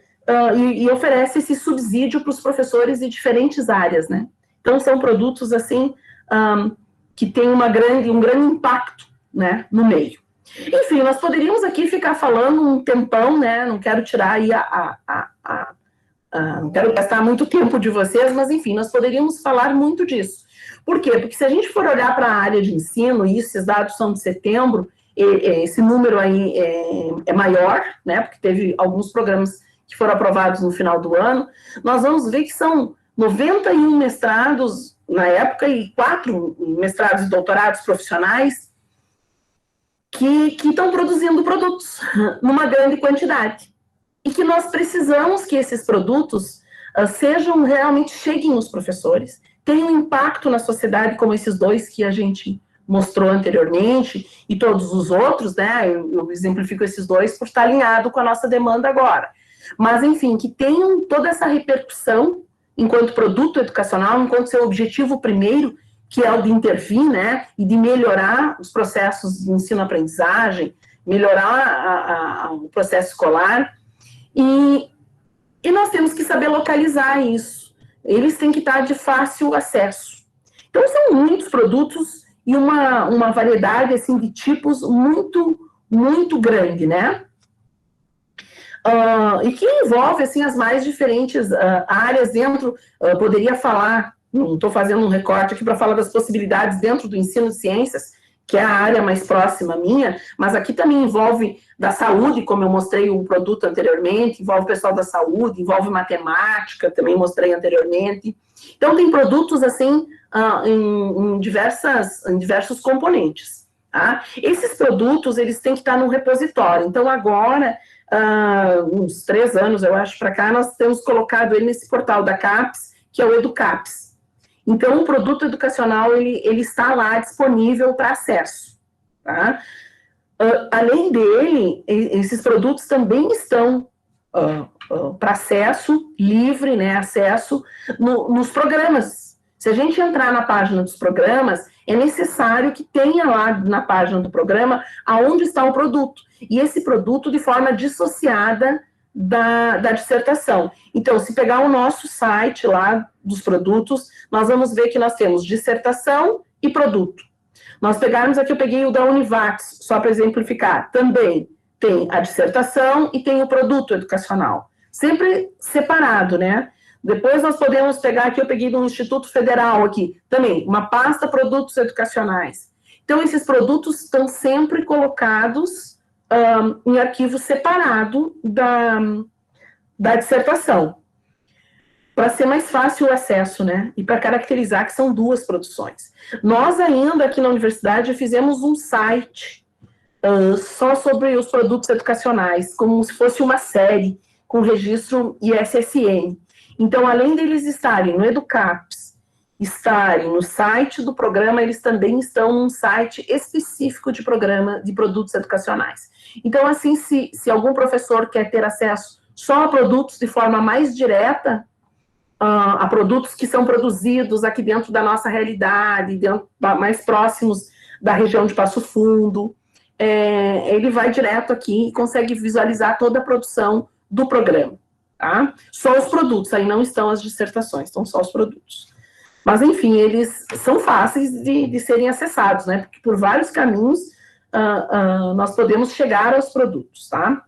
e oferece esse subsídio para os professores de diferentes áreas, né? Então, são produtos, assim, que têm um grande impacto, né, no meio. Enfim, nós poderíamos aqui ficar falando um tempão, né? Não quero tirar aí não quero gastar muito tempo de vocês, mas, enfim, nós poderíamos falar muito disso. Por quê? Porque se a gente for olhar para a área de ensino, e esses dados são de setembro, esse número aí é maior, né? Porque teve alguns programas que foram aprovados no final do ano, nós vamos ver que são 91 mestrados na época e 4 mestrados e doutorados profissionais que estão produzindo produtos numa grande quantidade. E que nós precisamos que esses produtos realmente cheguem nos professores, tenham um impacto na sociedade, como esses dois que a gente mostrou anteriormente, e todos os outros, né, eu exemplifico esses dois por estar alinhado com a nossa demanda agora. Mas, enfim, que tenham toda essa repercussão enquanto produto educacional, enquanto seu objetivo primeiro, que é o de intervir, né, e de melhorar os processos de ensino-aprendizagem, melhorar o processo escolar, e nós temos que saber localizar isso. Eles têm que estar de fácil acesso. Então, são muitos produtos e uma variedade, assim, de tipos muito, muito grande, né? E que envolve, assim, as mais diferentes áreas dentro, poderia falar, não estou fazendo um recorte aqui para falar das possibilidades dentro do ensino de ciências, que é a área mais próxima minha, mas aqui também envolve da saúde, como eu mostrei o produto anteriormente, envolve o pessoal da saúde, envolve matemática, também mostrei anteriormente. Então, tem produtos, assim, em diversos componentes. Tá? Esses produtos, eles têm que estar no repositório. Então, agora, uns 3 anos, eu acho, para cá, nós temos colocado ele nesse portal da CAPES, que é o EduCAPES. Então, o produto educacional, ele está lá disponível para acesso. Tá? Além dele, esses produtos também estão para acesso livre, né, acesso nos programas. Se a gente entrar na página dos programas, é necessário que tenha lá na página do programa aonde está o produto. E esse produto de forma dissociada da dissertação. Então, se pegar o nosso site lá dos produtos, nós vamos ver que nós temos dissertação e produto. Nós pegarmos aqui, eu peguei o da Univates, só para exemplificar, também tem a dissertação e tem o produto educacional, sempre separado, né? Depois nós podemos pegar aqui, eu peguei do Instituto Federal aqui, também, uma pasta produtos educacionais. Então, esses produtos estão sempre colocados em arquivo separado da dissertação. para ser mais fácil o acesso, né? E para caracterizar que são 2 produções. Nós ainda aqui na universidade fizemos um site só sobre os produtos educacionais, como se fosse uma série com registro ISSN. Então, além deles estarem no Educaps, estarem no site do programa, eles também estão num site específico de programa de produtos educacionais. Então, assim, se algum professor quer ter acesso só a produtos de forma mais direta, a produtos que são produzidos aqui dentro da nossa realidade, mais próximos da região de Passo Fundo, ele vai direto aqui e consegue visualizar toda a produção do programa, tá? Só os produtos, aí não estão as dissertações, estão só os produtos. Mas, enfim, eles são fáceis de serem acessados, né? Porque por vários caminhos nós podemos chegar aos produtos, tá?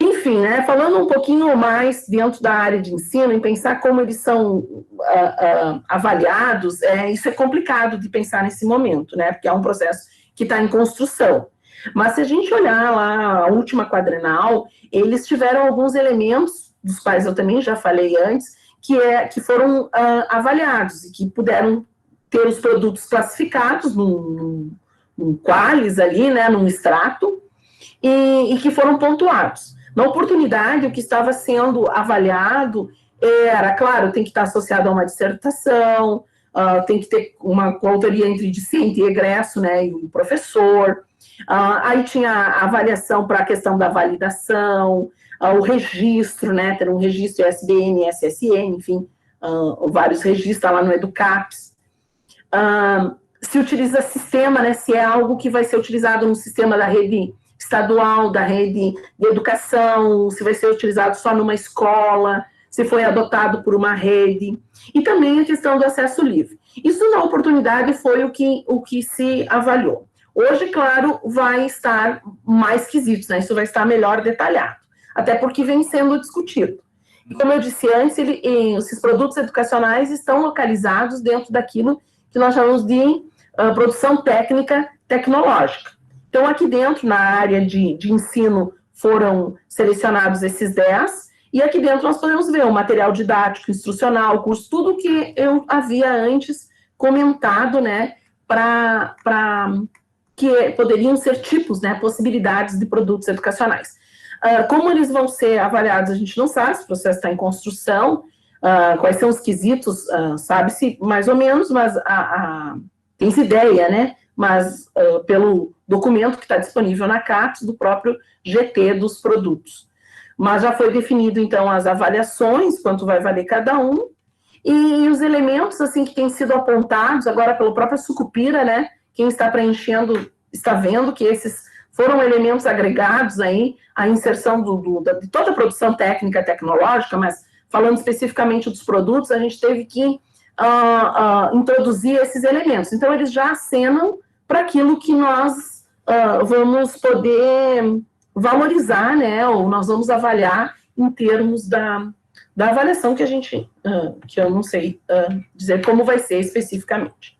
Enfim, né, falando um pouquinho mais dentro da área de ensino, em pensar como eles são avaliados, isso é complicado de pensar nesse momento, né, porque é um processo que está em construção. Mas se a gente olhar lá a última quadrenal, eles tiveram alguns elementos, dos quais eu também já falei antes, que foram avaliados e que puderam ter os produtos classificados num qualis ali, né, num extrato, e que foram pontuados. Na oportunidade, o que estava sendo avaliado era, claro, tem que estar associado a uma dissertação, tem que ter uma coautoria entre discente e egresso, né, e o professor. Aí tinha a avaliação para a questão da validação, o registro, né, ter um registro ISBN, SSN, enfim, vários registros lá no Educaps. Se utiliza sistema, né, se é algo que vai ser utilizado no sistema da rede estadual, da rede de educação, se vai ser utilizado só numa escola, se foi adotado por uma rede, e também a questão do acesso livre. Isso, na oportunidade, foi o que se avaliou. Hoje, claro, vai estar mais quesitos, né? Isso vai estar melhor detalhado, até porque vem sendo discutido. E como eu disse antes, esses produtos educacionais estão localizados dentro daquilo que nós chamamos de produção técnica tecnológica. Então, aqui dentro, na área de ensino, foram selecionados esses 10, e aqui dentro nós podemos ver o material didático, instrucional, curso, tudo que eu havia antes comentado, né, que poderiam ser tipos, né, possibilidades de produtos educacionais. Como eles vão ser avaliados, a gente não sabe, esse processo está em construção, quais são os quesitos, sabe-se mais ou menos, mas tem-se ideia, né, mas pelo documento que está disponível na CAPES, do próprio GT dos produtos. Mas já foi definido, então, as avaliações, quanto vai valer cada um, e os elementos, assim, que têm sido apontados, agora pelo próprio Sucupira, né, quem está preenchendo está vendo que esses foram elementos agregados aí, a inserção de toda a produção técnica tecnológica, mas falando especificamente dos produtos, a gente teve que introduzir esses elementos. Então, eles já acenam para aquilo que nós vamos poder valorizar, né, ou nós vamos avaliar em termos da avaliação que a gente, que eu não sei dizer como vai ser especificamente.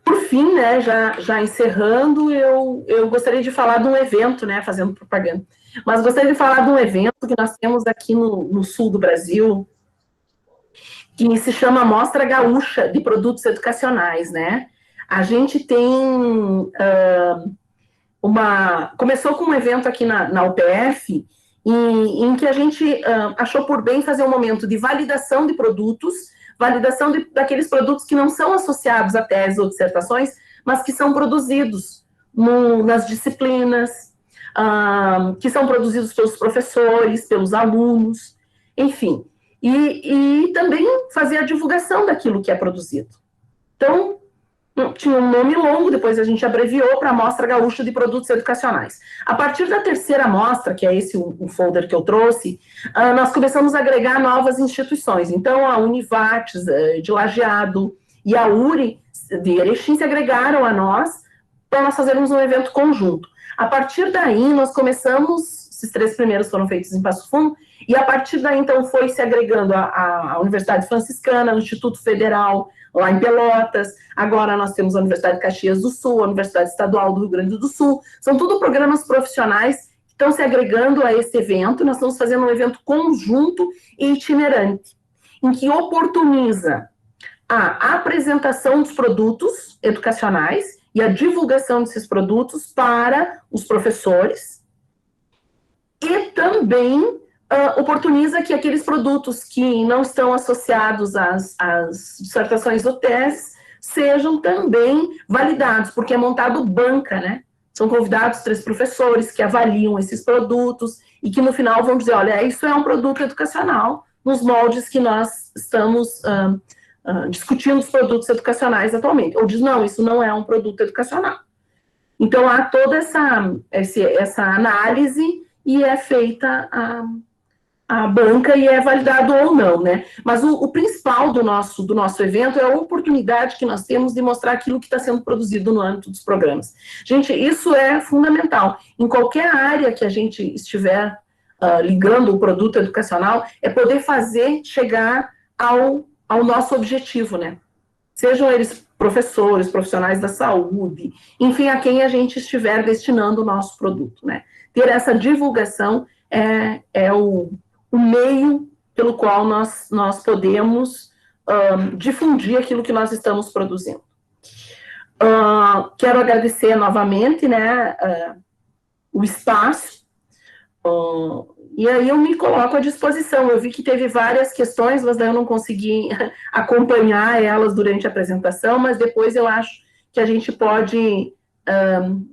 Por fim, né, já encerrando, eu gostaria de falar de um evento, né, fazendo propaganda, mas gostaria de falar de um evento que nós temos aqui no sul do Brasil, que se chama Mostra Gaúcha de Produtos Educacionais, né. A gente tem começou com um evento aqui na UPF, em que a gente achou por bem fazer um momento de validação de produtos, validação daqueles produtos que não são associados a teses ou dissertações, mas que são produzidos nas disciplinas, que são produzidos pelos professores, pelos alunos, enfim. E também fazer a divulgação daquilo que é produzido. Então, tinha um nome longo, depois a gente abreviou para Mostra Gaúcha de Produtos Educacionais. A partir da terceira mostra, que é esse o folder que eu trouxe, nós começamos a agregar novas instituições. Então, a Univates, de Lajeado, e a URI, de Erechim, se agregaram a nós, para nós fazermos um evento conjunto. A partir daí, nós começamos, esses 3 primeiros foram feitos em Passo Fundo, e a partir daí, então, foi se agregando a Universidade Franciscana, o Instituto Federal, lá em Pelotas, agora nós temos a Universidade de Caxias do Sul, a Universidade Estadual do Rio Grande do Sul, são tudo programas profissionais estão se agregando a esse evento. Nós estamos fazendo um evento conjunto e itinerante, em que oportuniza a apresentação dos produtos educacionais e a divulgação desses produtos para os professores, e também oportuniza que aqueles produtos que não estão associados às dissertações ou teses sejam também validados, porque é montado banca, né? São convidados 3 professores que avaliam esses produtos e que no final vão dizer, olha, isso é um produto educacional nos moldes que nós estamos discutindo os produtos educacionais atualmente. Ou diz, não, isso não é um produto educacional. Então, há toda essa análise e é feita a banca e é validado ou não, né? Mas o principal do nosso evento é a oportunidade que nós temos de mostrar aquilo que está sendo produzido no âmbito dos programas. Gente, isso é fundamental. Em qualquer área que a gente estiver ligando o produto educacional, é poder fazer chegar ao nosso objetivo, né? Sejam eles professores, profissionais da saúde, enfim, a quem a gente estiver destinando o nosso produto, né? Ter essa divulgação é o meio pelo qual nós podemos difundir aquilo que nós estamos produzindo. Quero agradecer novamente, né, o espaço, e aí eu me coloco à disposição. Eu vi que teve várias questões, mas daí eu não consegui acompanhar elas durante a apresentação, mas depois eu acho que a gente pode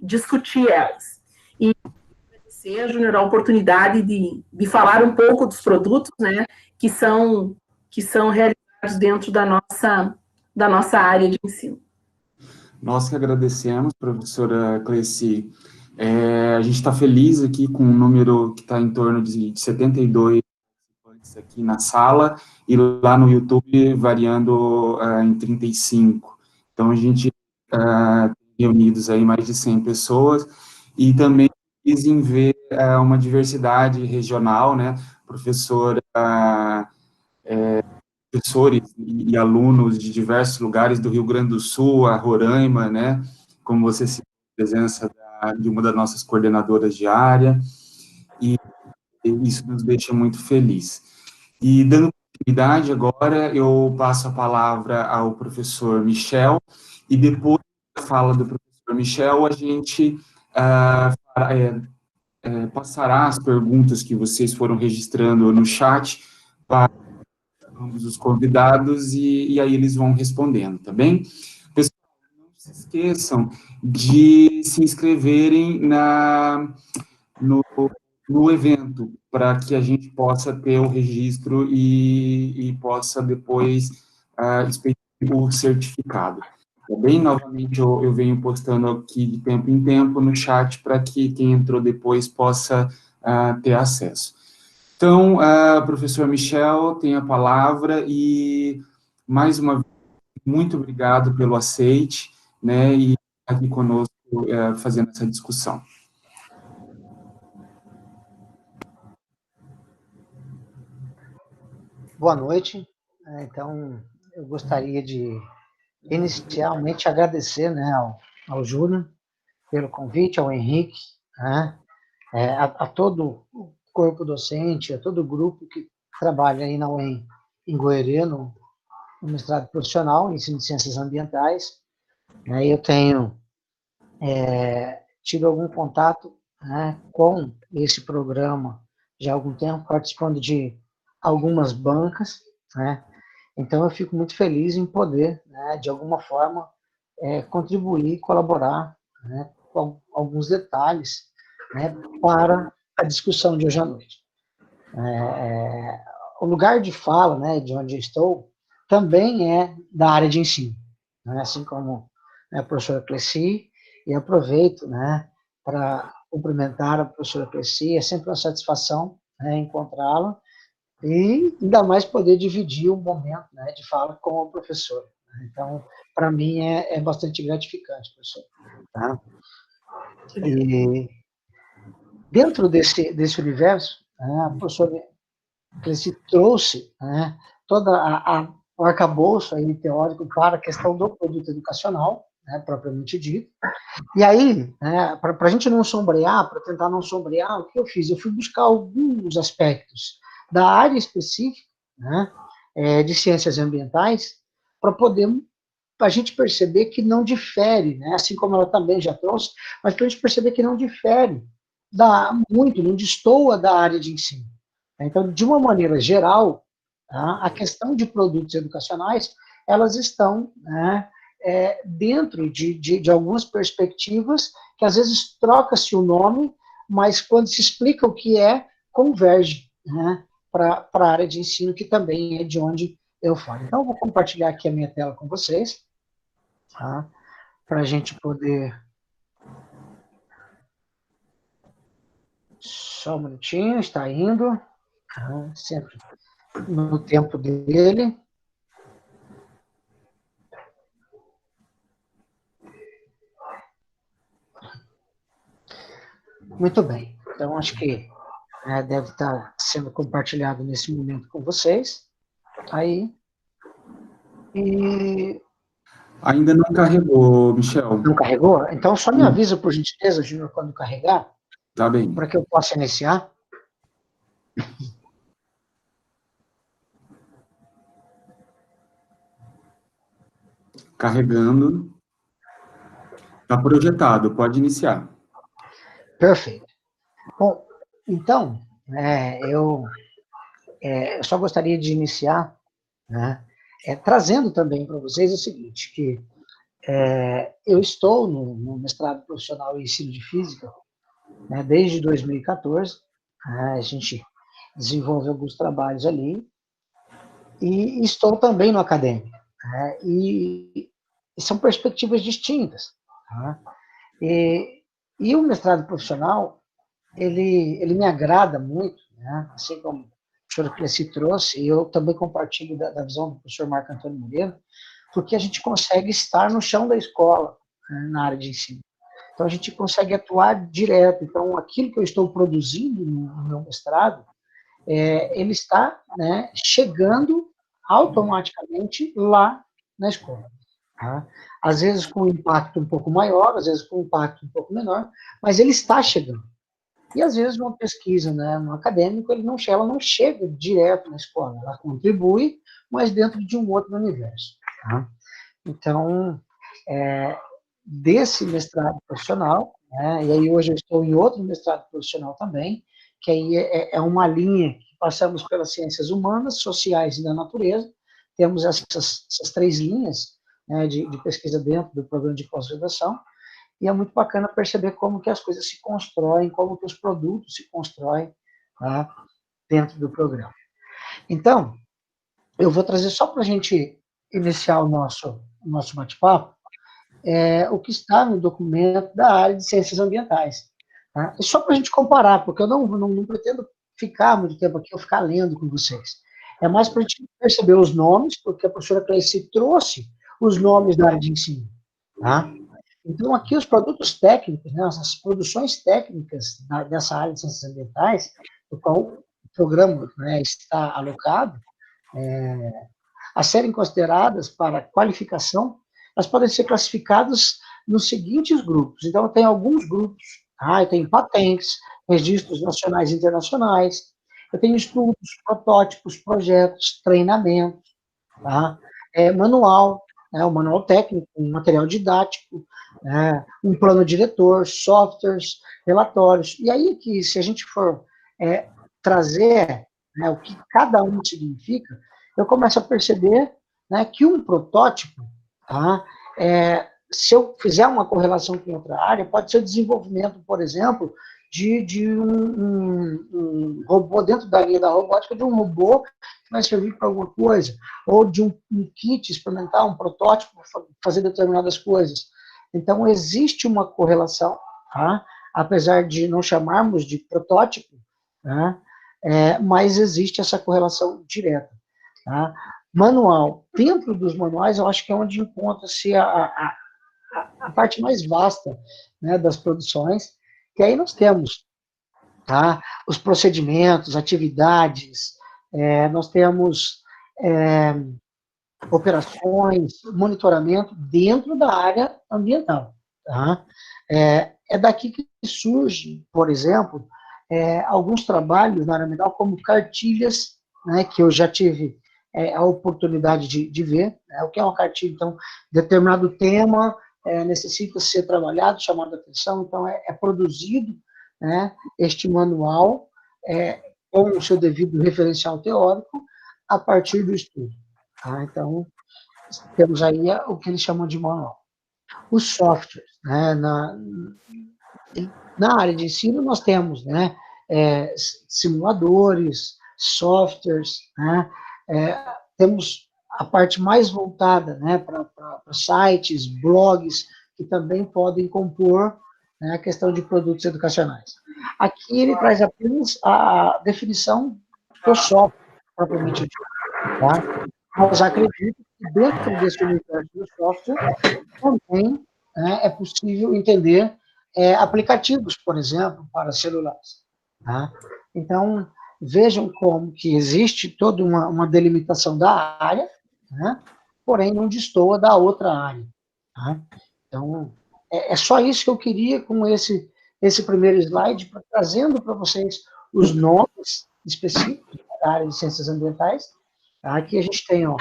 discutir elas. E agradecer, Júnior, a oportunidade de falar um pouco dos produtos, né, que são realizados dentro da nossa área de ensino. Nós que agradecemos, professora Cleci. A gente está feliz aqui com um número que está em torno de 72 participantes aqui na sala, e lá no YouTube variando em 35. Então, a gente reunidos aí mais de 100 pessoas, e também feliz em ver uma diversidade regional, né, professores e alunos de diversos lugares do Rio Grande do Sul, a Roraima, né, como você citou, a presença de uma das nossas coordenadoras de área, e isso nos deixa muito feliz. E dando continuidade agora, eu passo a palavra ao professor Michel, e depois da fala do professor Michel, a gente passará as perguntas que vocês foram registrando no chat para ambos os convidados, e aí eles vão respondendo, tá bem? Pessoal, não se esqueçam de se inscreverem no evento, para que a gente possa ter o registro e possa depois expedir o certificado. Tá bem? Novamente, eu venho postando aqui de tempo em tempo no chat, para que quem entrou depois possa ter acesso. Então, professor Michel, tem a palavra, e, mais uma vez, muito obrigado pelo aceite, né, e aqui conosco fazendo essa discussão. Boa noite. Então, eu gostaria de inicialmente agradecer, né, ao Júnior pelo convite, ao Henrique, né, a todo o corpo docente, a todo o grupo que trabalha aí na UEM, em Goerê, no mestrado profissional em ensino de ciências ambientais. Eu tenho tido algum contato, né, com esse programa já há algum tempo, participando de algumas bancas, né? Então eu fico muito feliz em poder, né, de alguma forma, contribuir, colaborar, né, com alguns detalhes, né, para a discussão de hoje à noite. O lugar de fala, né, de onde eu estou, também é da área de ensino, né, assim como a professora Cleci, e aproveito, né, para cumprimentar a professora Cleci. É sempre uma satisfação, né, encontrá-la, e ainda mais poder dividir o momento, né, de fala com a professora. Então, para mim, é bastante gratificante, professor. Tá? E dentro desse universo, né, a professora Cleci trouxe, né, todo o arcabouço aí teórico para a questão do produto educacional, né, propriamente dito. E aí, né, para a gente não sombrear, para tentar não sombrear, o que eu fiz? Eu fui buscar alguns aspectos da área específica, né, de ciências ambientais, para poder a gente perceber que não difere, né, assim como ela também já trouxe, mas para a gente perceber que não difere muito, não destoa da área de ensino. Então, de uma maneira geral, tá, a questão de produtos educacionais, elas estão, né, dentro de algumas perspectivas que às vezes troca-se o nome, mas quando se explica o que converge, né, para a área de ensino, que também é de onde eu falo. Então, eu vou compartilhar aqui a minha tela com vocês, tá, para a gente poder... Só um minutinho, está indo, tá, sempre no tempo dele. Muito bem. Então, acho que deve estar sendo compartilhado nesse momento com vocês. Aí. E... Ainda não carregou, Michel. Não carregou? Então, só me avisa, por gentileza, Júnior, quando carregar. Tá bem. Para que eu possa iniciar. Carregando. Está projetado, pode iniciar. Perfeito. Bom, então, eu só gostaria de iniciar, né, trazendo também para vocês o seguinte, que eu estou no mestrado profissional em ensino de física, né, desde 2014, a gente desenvolve alguns trabalhos ali, e estou também no acadêmico, né, e são perspectivas distintas. Tá? E o mestrado profissional, ele me agrada muito, né, assim como o professor Cleci trouxe, e eu também compartilho da visão do professor Marco Antônio Moreira, porque a gente consegue estar no chão da escola, né, na área de ensino. Então, a gente consegue atuar direto. Então, aquilo que eu estou produzindo no meu mestrado, ele está, né, chegando automaticamente lá na escola. Tá? Às vezes com um impacto um pouco maior, às vezes com um impacto um pouco menor, mas ele está chegando. E às vezes uma pesquisa, né, no acadêmico, ela não chega direto na escola, ela contribui, mas dentro de um outro universo. Tá? Então, desse mestrado profissional, né, e aí hoje eu estou em outro mestrado profissional também, que aí é uma linha que passamos pelas ciências humanas, sociais e da natureza, temos essas três linhas, né, de pesquisa dentro do programa de pós-graduação, e é muito bacana perceber como que as coisas se constroem, como que os produtos se constroem, tá, dentro do programa. Então, eu vou trazer só para a gente iniciar o nosso bate-papo, o que está no documento da área de ciências ambientais. Tá? E só para a gente comparar, porque eu não pretendo ficar muito tempo aqui, eu ficar lendo com vocês. É mais para a gente perceber os nomes, porque a professora Cleici trouxe os nomes da área de ensino. Tá? Então, aqui os produtos técnicos, né, as produções técnicas dessa área de ciências ambientais, do qual o programa, né, está alocado, a serem consideradas para qualificação, elas podem ser classificadas nos seguintes grupos. Então, tem alguns grupos, tá? Eu tenho patentes, registros nacionais e internacionais, eu tenho estudos, protótipos, projetos, treinamentos, tá? Manual, né, um manual técnico, um material didático, né, um plano diretor, softwares, relatórios. E aí que, se a gente for trazer, né, o que cada um significa, eu começo a perceber, né, que um protótipo, tá, se eu fizer uma correlação com outra área, pode ser o desenvolvimento, por exemplo, de um robô, dentro da linha da robótica, de um robô que vai servir para alguma coisa, ou de um kit experimental, um protótipo, para fazer determinadas coisas. Então, existe uma correlação, tá? Apesar de não chamarmos de protótipo, tá? Mas existe essa correlação direta. Tá? Manual. Dentro dos manuais, eu acho que é onde encontra-se a parte mais vasta, né, das produções, que aí nós temos, tá, os procedimentos, atividades, nós temos operações, monitoramento dentro da área ambiental. Tá? É daqui que surge, por exemplo, alguns trabalhos na área ambiental, como cartilhas, né, que eu já tive a oportunidade de ver, né, o que é uma cartilha. Então, determinado tema necessita ser trabalhado, chamado a atenção, então é produzido, né, este manual com o seu devido referencial teórico a partir do estudo. Tá? Então, temos aí o que eles chamam de manual. Os softwares, né, na área de ensino nós temos, né, simuladores, softwares, né, temos a parte mais voltada, né, para sites, blogs, que também podem compor, né, a questão de produtos educacionais. Aqui ele traz apenas a definição do software, propriamente dito. Tá? Mas acredito que dentro desse universo do software também, né, é possível entender aplicativos, por exemplo, para celulares. Tá? Então, vejam como que existe toda uma delimitação da área, né, porém não destoa da outra área. Tá? Então, é só isso que eu queria com esse primeiro slide, trazendo para vocês os nomes específicos da área de ciências ambientais. Tá? Aqui a gente tem um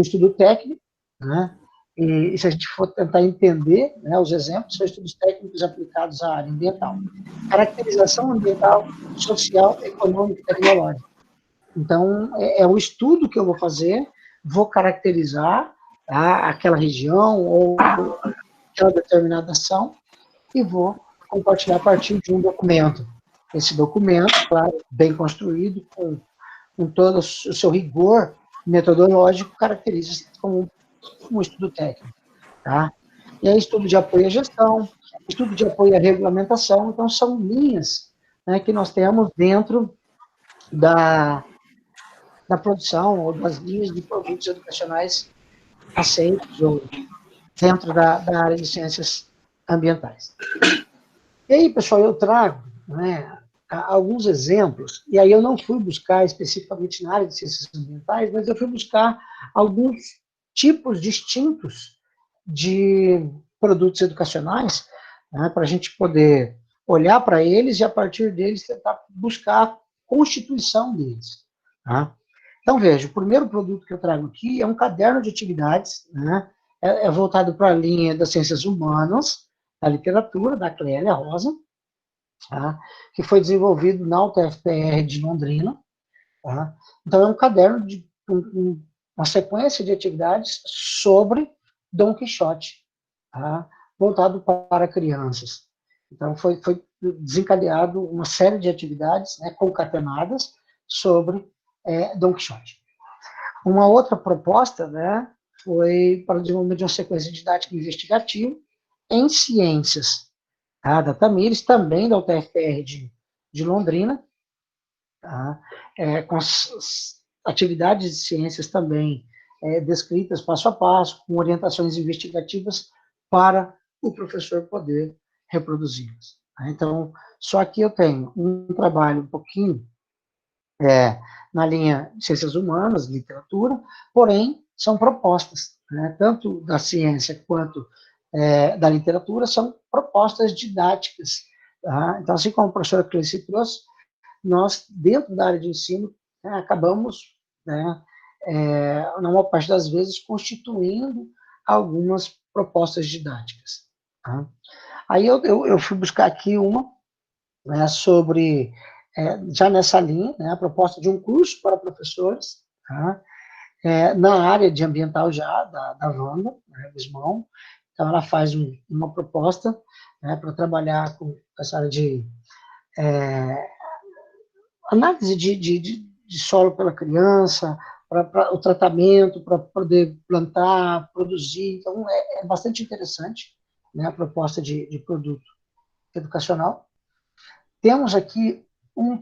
estudo técnico, né? E se a gente for tentar entender, né, os exemplos, são estudos técnicos aplicados à área ambiental. Caracterização ambiental, social, econômica e tecnológica. Então, é o estudo que eu vou fazer, vou caracterizar, tá, aquela região ou aquela determinada ação e vou compartilhar a partir de um documento. Esse documento, claro, bem construído, com todo o seu rigor metodológico, caracteriza-se como um estudo técnico. Tá? E aí, estudo de apoio à gestão, estudo de apoio à regulamentação, então são linhas, né, que nós temos dentro da produção ou das linhas de produtos educacionais aceitos ou dentro da área de ciências ambientais. E aí, pessoal, eu trago, né, alguns exemplos, e aí eu não fui buscar especificamente na área de ciências ambientais, mas eu fui buscar alguns tipos distintos de produtos educacionais, né, para a gente poder olhar para eles e, a partir deles, tentar buscar a constituição deles. Tá? Então, veja, o primeiro produto que eu trago aqui é um caderno de atividades, né, voltado para a linha das ciências humanas, da literatura, da Clélia Rosa, tá? Que foi desenvolvido na UTFPR de Londrina. Tá? Então, é um caderno de uma sequência de atividades sobre Dom Quixote, tá? Voltado para crianças. Então, foi desencadeado uma série de atividades, né, concatenadas sobre Dom Quixote. Uma outra proposta, né, foi para o desenvolvimento de uma sequência didática investigativa em ciências, tá? Da Tamires, também da UTFPR de Londrina, tá? Com as atividades de ciências também descritas passo a passo, com orientações investigativas para o professor poder reproduzi-las. Tá? Então, só aqui eu tenho um trabalho um pouquinho na linha de ciências humanas, literatura, porém, são propostas, né, tanto da ciência quanto da literatura, são propostas didáticas. Tá? Então, assim como a professora Cleici trouxe, nós, dentro da área de ensino, acabamos, né, na maior parte das vezes, constituindo algumas propostas didáticas. Tá? Aí eu fui buscar aqui uma, né, sobre, já nessa linha, né, a proposta de um curso para professores, tá? Na área de ambiental já, da Wanda, né, Guzmão. Então, ela faz uma proposta, né, para trabalhar com essa área de análise de solo pela criança, para o tratamento, para poder plantar, produzir. Então, é bastante interessante, né, a proposta de produto educacional. Temos aqui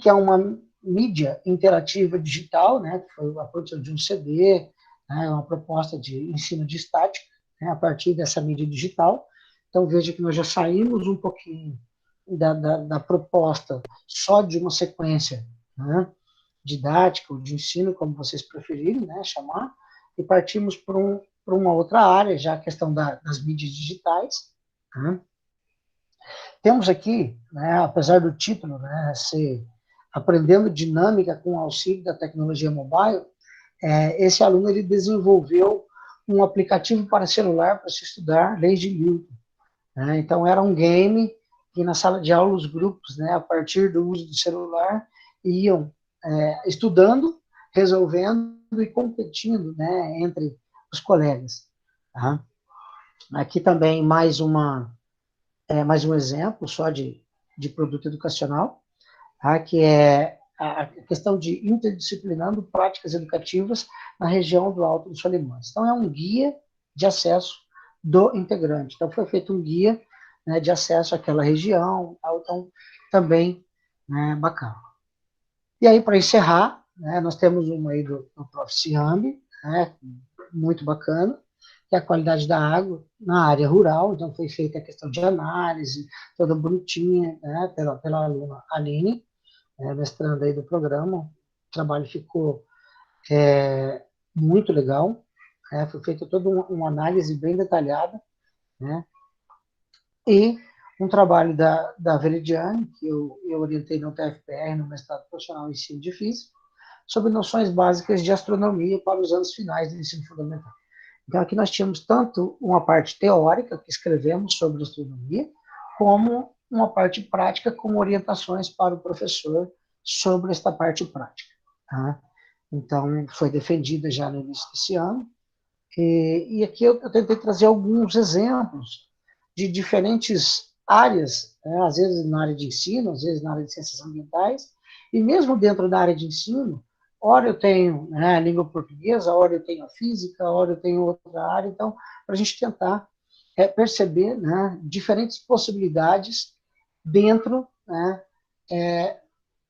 que é uma mídia interativa digital, né, que foi a produção de um CD, né, uma proposta de ensino de estática, né, a partir dessa mídia digital. Então, veja que nós já saímos um pouquinho da proposta só de uma sequência, né, didática ou de ensino, como vocês preferirem, né, chamar, e partimos para uma outra área, já a questão das mídias digitais. Né? Temos aqui, né, apesar do título, né, ser Aprendendo Dinâmica com Auxílio da Tecnologia Mobile, esse aluno ele desenvolveu um aplicativo para celular para se estudar leis de Newton. Né? Então, era um game que na sala de aula os grupos, né, a partir do uso do celular, iam estudando, resolvendo e competindo, né, entre os colegas. Tá? Aqui também mais um exemplo só de produto educacional, tá? Que é a questão de interdisciplinando práticas educativas na região do Alto dos Solimões. Então, é um guia de acesso do integrante. Então, foi feito um guia, né, de acesso àquela região, então, também, né, bacana. E aí, para encerrar, né, nós temos uma aí do Prof. Ciambi, né, muito bacana, que é a qualidade da água na área rural. Então, foi feita a questão de análise, toda bonitinha, né, pela aluna Aline, mestranda aí do programa. O trabalho ficou muito legal, foi feita toda uma análise bem detalhada, né, e um trabalho da Veridiane, que eu orientei no TFPR, no mestrado profissional em ensino de física, sobre noções básicas de astronomia para os anos finais do ensino fundamental. Então, aqui nós tínhamos tanto uma parte teórica, que escrevemos sobre astronomia, como uma parte prática, com orientações para o professor sobre esta parte prática. Tá? Então, foi defendida já no início desse ano, e aqui eu tentei trazer alguns exemplos de diferentes áreas, né? Às vezes na área de ensino, às vezes na área de ciências ambientais, e mesmo dentro da área de ensino, ora eu tenho, né, a língua portuguesa, ora eu tenho a física, ora eu tenho outra área. Então, para a gente tentar perceber, né, diferentes possibilidades dentro, né,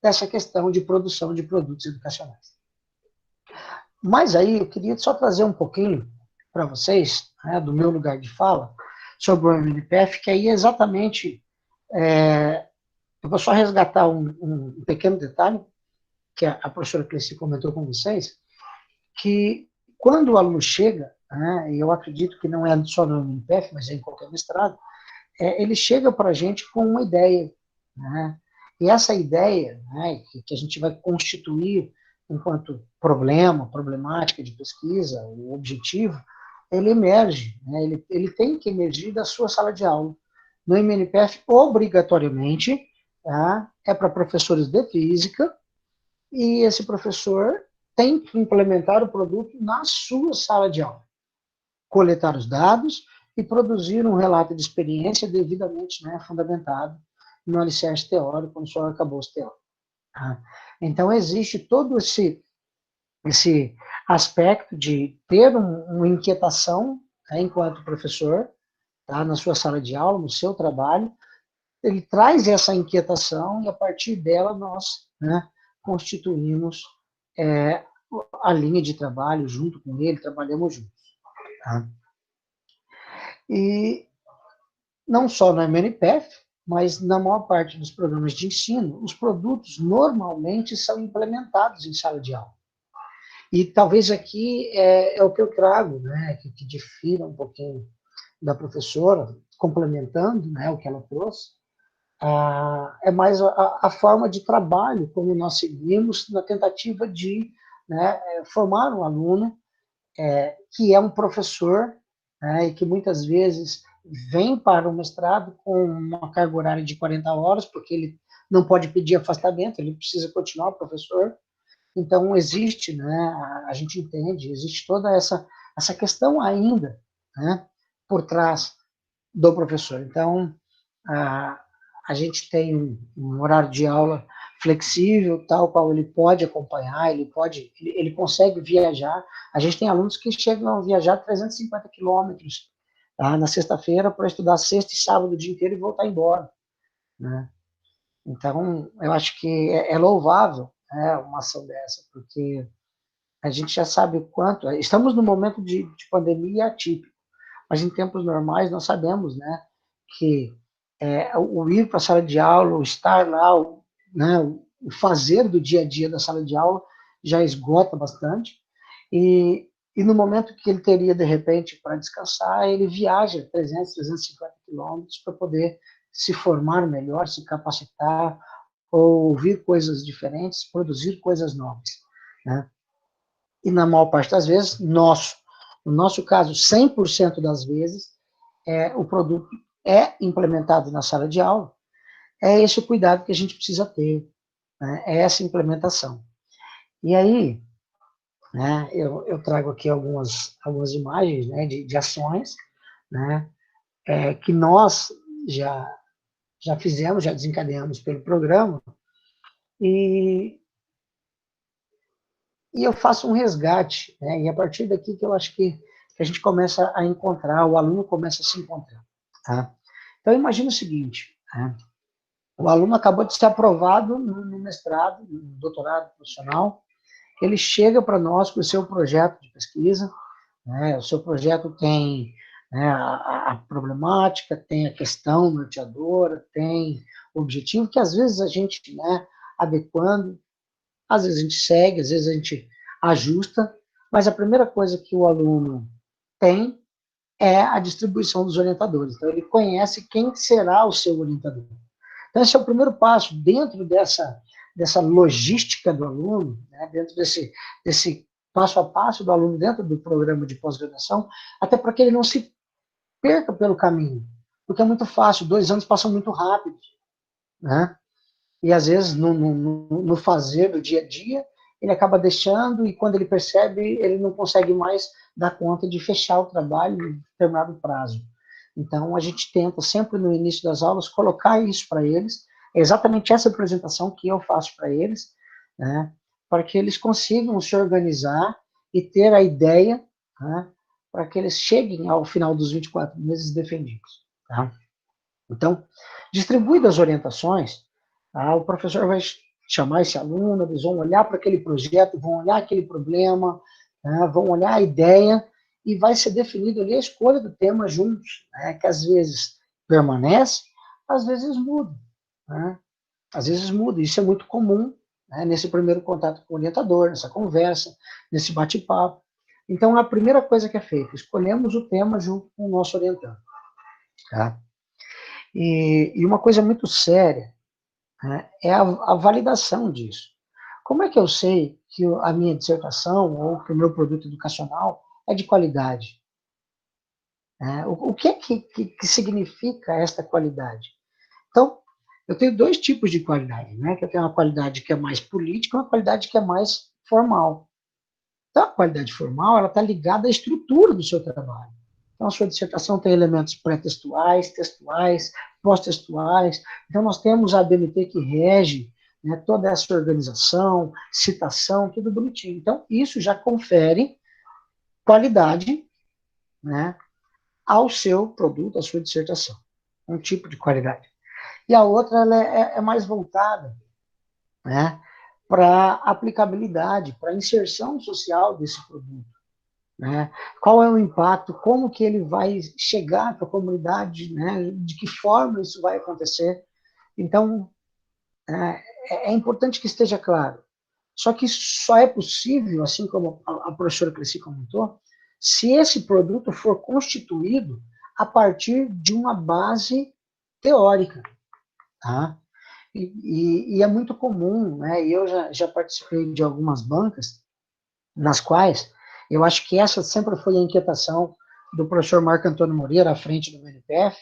dessa questão de produção de produtos educacionais. Mas aí eu queria só trazer um pouquinho para vocês, né, do meu lugar de fala, sobre o MNPF, que aí é exatamente, eu vou só resgatar um pequeno detalhe, que a professora Cleci comentou com vocês, que quando o aluno chega, né, e eu acredito que não é só no MNPF, mas é em qualquer mestrado, ele chega para a gente com uma ideia, né, e essa ideia, né, que a gente vai constituir enquanto problemática de pesquisa, o objetivo, ele emerge, né, ele tem que emergir da sua sala de aula. No MNPF, obrigatoriamente, tá, é para professores de física, e esse professor tem que implementar o produto na sua sala de aula, coletar os dados e produzir um relato de experiência devidamente, né, fundamentado no alicerce teórico, no seu arcabouço teórico. Tá? Então, existe todo esse aspecto de ter uma inquietação, né, enquanto professor, tá, na sua sala de aula, no seu trabalho. Ele traz essa inquietação e, a partir dela, nós, né, constituímos a linha de trabalho junto com ele, trabalhamos juntos. Tá? E não só no MNPF, mas na maior parte dos programas de ensino, os produtos normalmente são implementados em sala de aula. E talvez aqui é o que eu trago, né, que difira um pouquinho da professora, complementando, né, o que ela trouxe, é mais a forma de trabalho, como nós seguimos na tentativa de, né, formar um aluno que é um professor, né, e que muitas vezes vem para o mestrado com uma carga horária de 40 horas, porque ele não pode pedir afastamento, ele precisa continuar professor. Então, existe, né, a gente entende, existe toda essa questão ainda, né, por trás do professor. Então, a gente tem um horário de aula flexível, tal qual ele pode acompanhar, ele consegue viajar. A gente tem alunos que chegam a viajar 350 quilômetros, tá, na sexta-feira para estudar sexta e sábado o dia inteiro e voltar embora, né? Então, eu acho que é louvável, né, uma ação dessa, porque a gente já sabe o quanto. Estamos num momento de pandemia atípico, mas em tempos normais nós sabemos, né, que o ir para a sala de aula, o estar lá, né, o fazer do dia a dia da sala de aula já esgota bastante. E E no momento que ele teria, de repente, para descansar, ele viaja 300, 350 quilômetros para poder se formar melhor, se capacitar, ouvir coisas diferentes, produzir coisas novas, né? E na maior parte das vezes, no nosso caso, 100% das vezes, o produto é implementado na sala de aula. É esse o cuidado que a gente precisa ter, né? É essa implementação. E aí, né, eu trago aqui algumas imagens, né, de ações, né, que nós já fizemos, já desencadeamos pelo programa, e eu faço um resgate, né, e a partir daqui que eu acho que a gente começa a encontrar, o aluno começa a se encontrar. Tá? Então, imagina o seguinte, né, o aluno acabou de ser aprovado no mestrado, no doutorado profissional, ele chega para nós com o seu projeto de pesquisa, né, o seu projeto tem, né, a problemática, tem a questão norteadora, tem o objetivo, que às vezes a gente, né, adequando, às vezes a gente segue, às vezes a gente ajusta, mas a primeira coisa que o aluno tem é a distribuição dos orientadores. Então, ele conhece quem será o seu orientador. Então, esse é o primeiro passo, dentro dessa logística do aluno, né, dentro desse passo a passo do aluno dentro do programa de pós-graduação, até para que ele não se perca pelo caminho, porque é muito fácil, 2 anos passam muito rápido, né? E às vezes no fazer do dia a dia, ele acaba deixando e quando ele percebe, ele não consegue mais dar conta de fechar o trabalho em determinado prazo. Então, a gente tenta sempre no início das aulas colocar isso para eles, é exatamente essa apresentação que eu faço para eles, né, para que eles consigam se organizar e ter a ideia, né, para que eles cheguem ao final dos 24 meses defendidos. Tá? Então, distribuídas as orientações, o professor vai chamar esse aluno, eles vão olhar para aquele projeto, vão olhar aquele problema, né, vão olhar a ideia, e vai ser definido ali a escolha do tema juntos, né, que às vezes permanece, às vezes muda. Né, às vezes muda, isso é muito comum, né, nesse primeiro contato com o orientador, nessa conversa, nesse bate-papo. Então, a primeira coisa que é feita, escolhemos o tema junto com o nosso orientador. Tá? E uma coisa muito séria, né, é a validação disso. Como é que eu sei que a minha dissertação ou que o meu produto educacional é de qualidade? O que é que significa esta qualidade? Então, eu tenho 2 tipos de qualidade, né? Que eu tenho uma qualidade que é mais política e uma qualidade que é mais formal. Então, a qualidade formal, ela está ligada à estrutura do seu trabalho. Então, a sua dissertação tem elementos pré-textuais, textuais, pós-textuais. Então, nós temos a ABNT que rege, né, toda essa organização, citação, tudo bonitinho. Então, isso já confere qualidade, né, ao seu produto, à sua dissertação. Um tipo de qualidade. E a outra ela é mais voltada, né, para aplicabilidade, para inserção social desse produto. Né? Qual é o impacto, como que ele vai chegar para a comunidade, né? De que forma isso vai acontecer. Então, é importante que esteja claro. Só que isso só é possível, assim como a professora Cleci comentou, se esse produto for constituído a partir de uma base teórica. Tá? E é muito comum, né? Eu já participei de algumas bancas nas quais eu acho que essa sempre foi a inquietação do professor Marco Antônio Moreira, à frente do MNPF,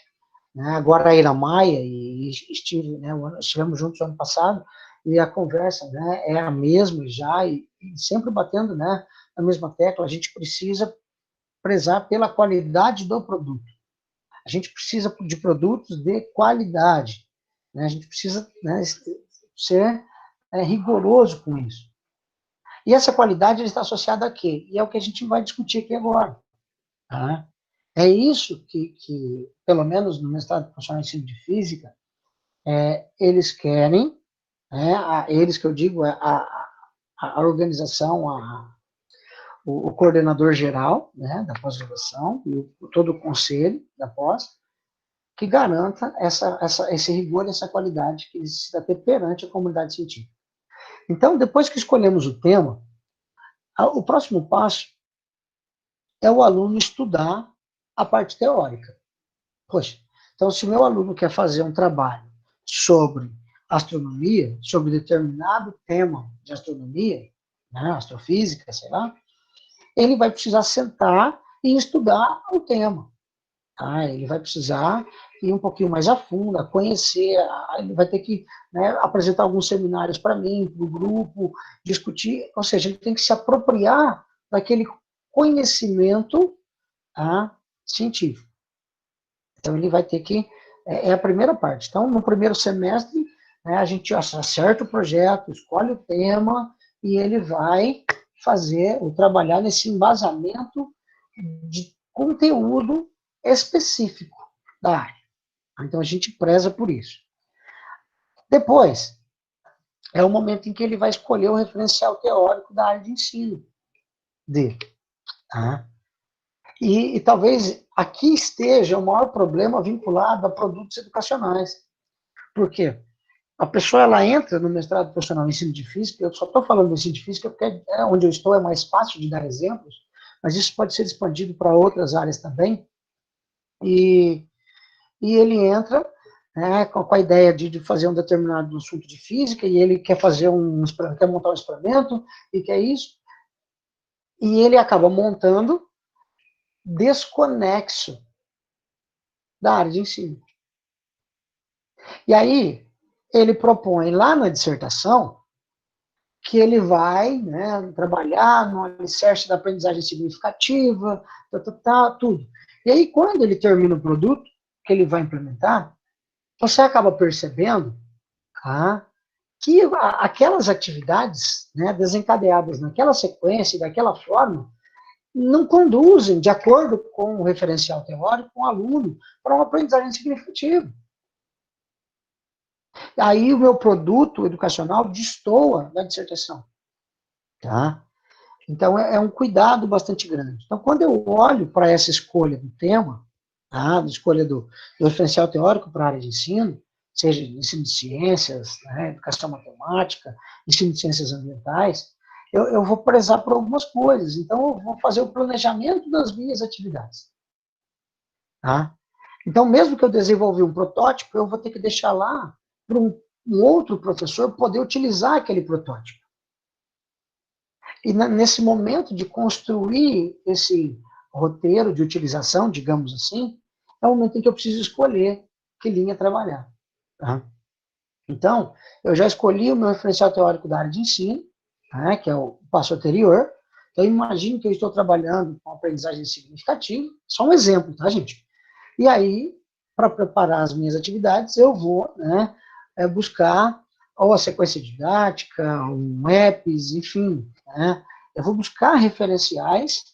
né, agora a Ira Maia, e estivemos juntos ano passado, e a conversa, né, é a mesma já, e sempre batendo, né, na mesma tecla, a gente precisa prezar pela qualidade do produto. A gente precisa de produtos de qualidade. Né, a gente precisa, né, ser rigoroso com isso. E essa qualidade está associada a quê? E é o que a gente vai discutir aqui agora. Tá? É isso que, pelo menos no mestrado profissional em ensino de física, eles querem, eles que eu digo, a organização, o coordenador geral, né, da pós-graduação, e todo o conselho da pós, que garanta esse rigor e essa qualidade que eles precisam ter perante a comunidade científica. Então, depois que escolhemos o tema, o próximo passo é o aluno estudar a parte teórica. Poxa, então se o meu aluno quer fazer um trabalho sobre astronomia, sobre determinado tema de astronomia, né, astrofísica, sei lá, ele vai precisar sentar e estudar o tema. Tá? Ele vai precisar ir um pouquinho mais a fundo, conhecer, ele vai ter que, né, apresentar alguns seminários para mim, para o grupo, discutir, ou seja, ele tem que se apropriar daquele conhecimento, tá, científico. Então, ele vai ter que, é a primeira parte. Então, no primeiro semestre, né, a gente acerta o projeto, escolhe o tema, e ele vai fazer, ou trabalhar nesse embasamento de conteúdo específico da área. Então, a gente preza por isso. Depois, é o momento em que ele vai escolher o referencial teórico da área de ensino dele. Tá? E talvez aqui esteja o maior problema vinculado a produtos educacionais. Por quê? A pessoa, ela entra no mestrado profissional em ensino de física, eu só estou falando de ensino de física porque onde eu estou é mais fácil de dar exemplos, mas isso pode ser expandido para outras áreas também, e ele entra, né, com a ideia de fazer um determinado assunto de física, e ele quer quer montar um experimento, e quer isso, e ele acaba montando desconexo da área de ensino. E aí, ele propõe lá na dissertação que ele vai, né, trabalhar no alicerce da aprendizagem significativa, tudo. E aí, quando ele termina o produto que ele vai implementar, você acaba percebendo, tá, que aquelas atividades, né, desencadeadas naquela sequência e daquela forma, não conduzem, de acordo com o referencial teórico, com o aluno para uma aprendizagem significativa. Aí o meu produto educacional destoa da dissertação. Tá? Então, é um cuidado bastante grande. Então, quando eu olho para essa escolha do tema, tá? Escolha do referencial teórico para a área de ensino, seja ensino de ciências, né, educação matemática, ensino de ciências ambientais, eu vou prezar por algumas coisas. Então, eu vou fazer o planejamento das minhas atividades. Tá? Então, mesmo que eu desenvolva um protótipo, eu vou ter que deixar lá para um outro professor poder utilizar aquele protótipo. E nesse momento de construir esse roteiro de utilização, digamos assim, é o momento em que eu preciso escolher que linha trabalhar. Tá? Então, eu já escolhi o meu referencial teórico da área de ensino, né, que é o passo anterior. Então, imagine que eu estou trabalhando com aprendizagem significativa, só um exemplo, tá, gente? E aí, para preparar as minhas atividades, eu vou, né, buscar ou a sequência didática, um EPS, enfim, né? Eu vou buscar referenciais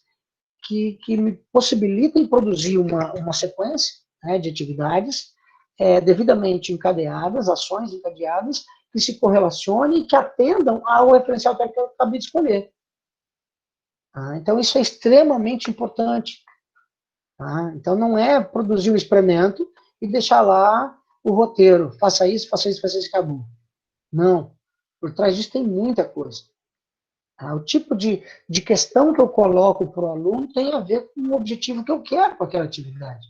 que me possibilitem produzir uma sequência, né, de atividades devidamente encadeadas, ações encadeadas, que se correlacionem e que atendam ao referencial que eu acabei de escolher. Tá? Então, isso é extremamente importante. Tá? Então, não é produzir o experimento e deixar lá o roteiro, faça isso, faça isso, faça isso, acabou. Não. Por trás disso tem muita coisa. Tá? O tipo de questão que eu coloco para o aluno tem a ver com o objetivo que eu quero com aquela atividade.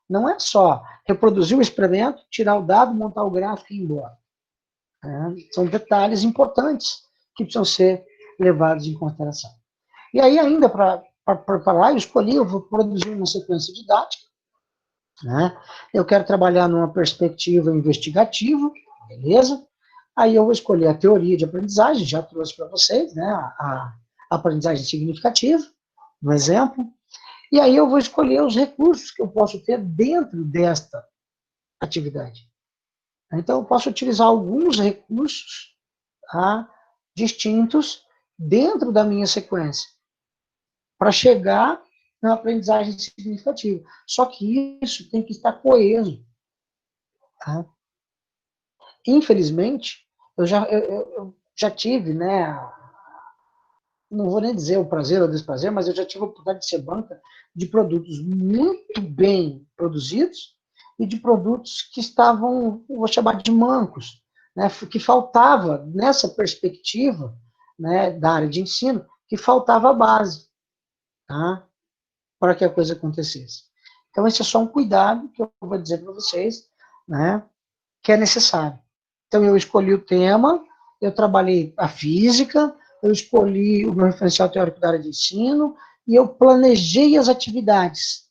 Não é só reproduzir o experimento, tirar o dado, montar o gráfico e ir embora. São detalhes importantes que precisam ser levados em consideração. E aí, ainda para preparar, eu vou produzir uma sequência didática. Né? Eu quero trabalhar numa perspectiva investigativa, beleza? Aí eu vou escolher a teoria de aprendizagem, já trouxe para vocês, né, a aprendizagem significativa, no exemplo. E aí eu vou escolher os recursos que eu posso ter dentro desta atividade. Então, eu posso utilizar alguns recursos, tá, distintos dentro da minha sequência, para chegar na aprendizagem significativa. Só que isso tem que estar coeso. Tá? Infelizmente, eu já tive, né, não vou nem dizer o prazer ou o desprazer, mas eu já tive a oportunidade de ser banca de produtos muito bem produzidos e de produtos que estavam, vou chamar de mancos, né, que faltava, nessa perspectiva, né, da área de ensino, que faltava a base. Tá? para que a coisa acontecesse. Então, esse é só um cuidado que eu vou dizer para vocês, né, que é necessário. Então, eu escolhi o tema, eu trabalhei a física, eu escolhi o meu referencial teórico da área de ensino, e eu planejei as atividades.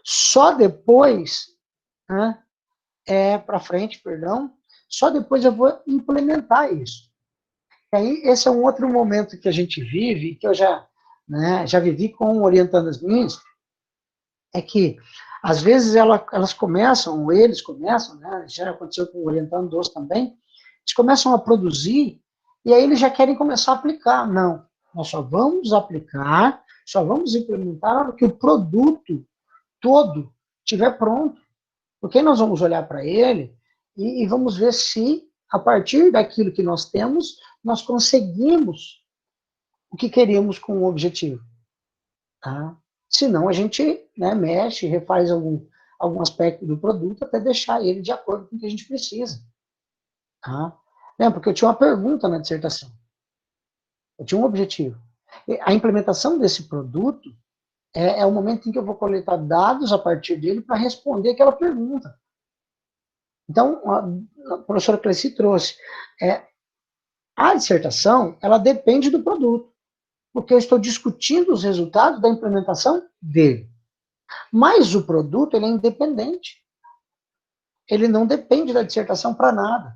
Só depois, né, para frente, perdão, só depois eu vou implementar isso. E aí, esse é um outro momento que a gente vive, que eu já, né, já vivi com orientandas minhas, é que, às vezes, elas começam, ou eles começam, né, já aconteceu com orientandos também, eles começam a produzir, e aí eles já querem começar a aplicar. Não, nós só vamos aplicar, só vamos implementar na hora que o produto todo estiver pronto. Porque nós vamos olhar para ele e vamos ver se, a partir daquilo que nós temos, nós conseguimos o que queríamos com o objetivo. Tá? Senão a gente, né, mexe, refaz algum aspecto do produto até deixar ele de acordo com o que a gente precisa. Tá? Porque eu tinha uma pergunta na dissertação. Eu tinha um objetivo. A implementação desse produto é o momento em que eu vou coletar dados a partir dele para responder aquela pergunta. Então, a professora Cleci trouxe. A dissertação, ela depende do produto, porque eu estou discutindo os resultados da implementação dele. Mas o produto, ele é independente. Ele não depende da dissertação para nada.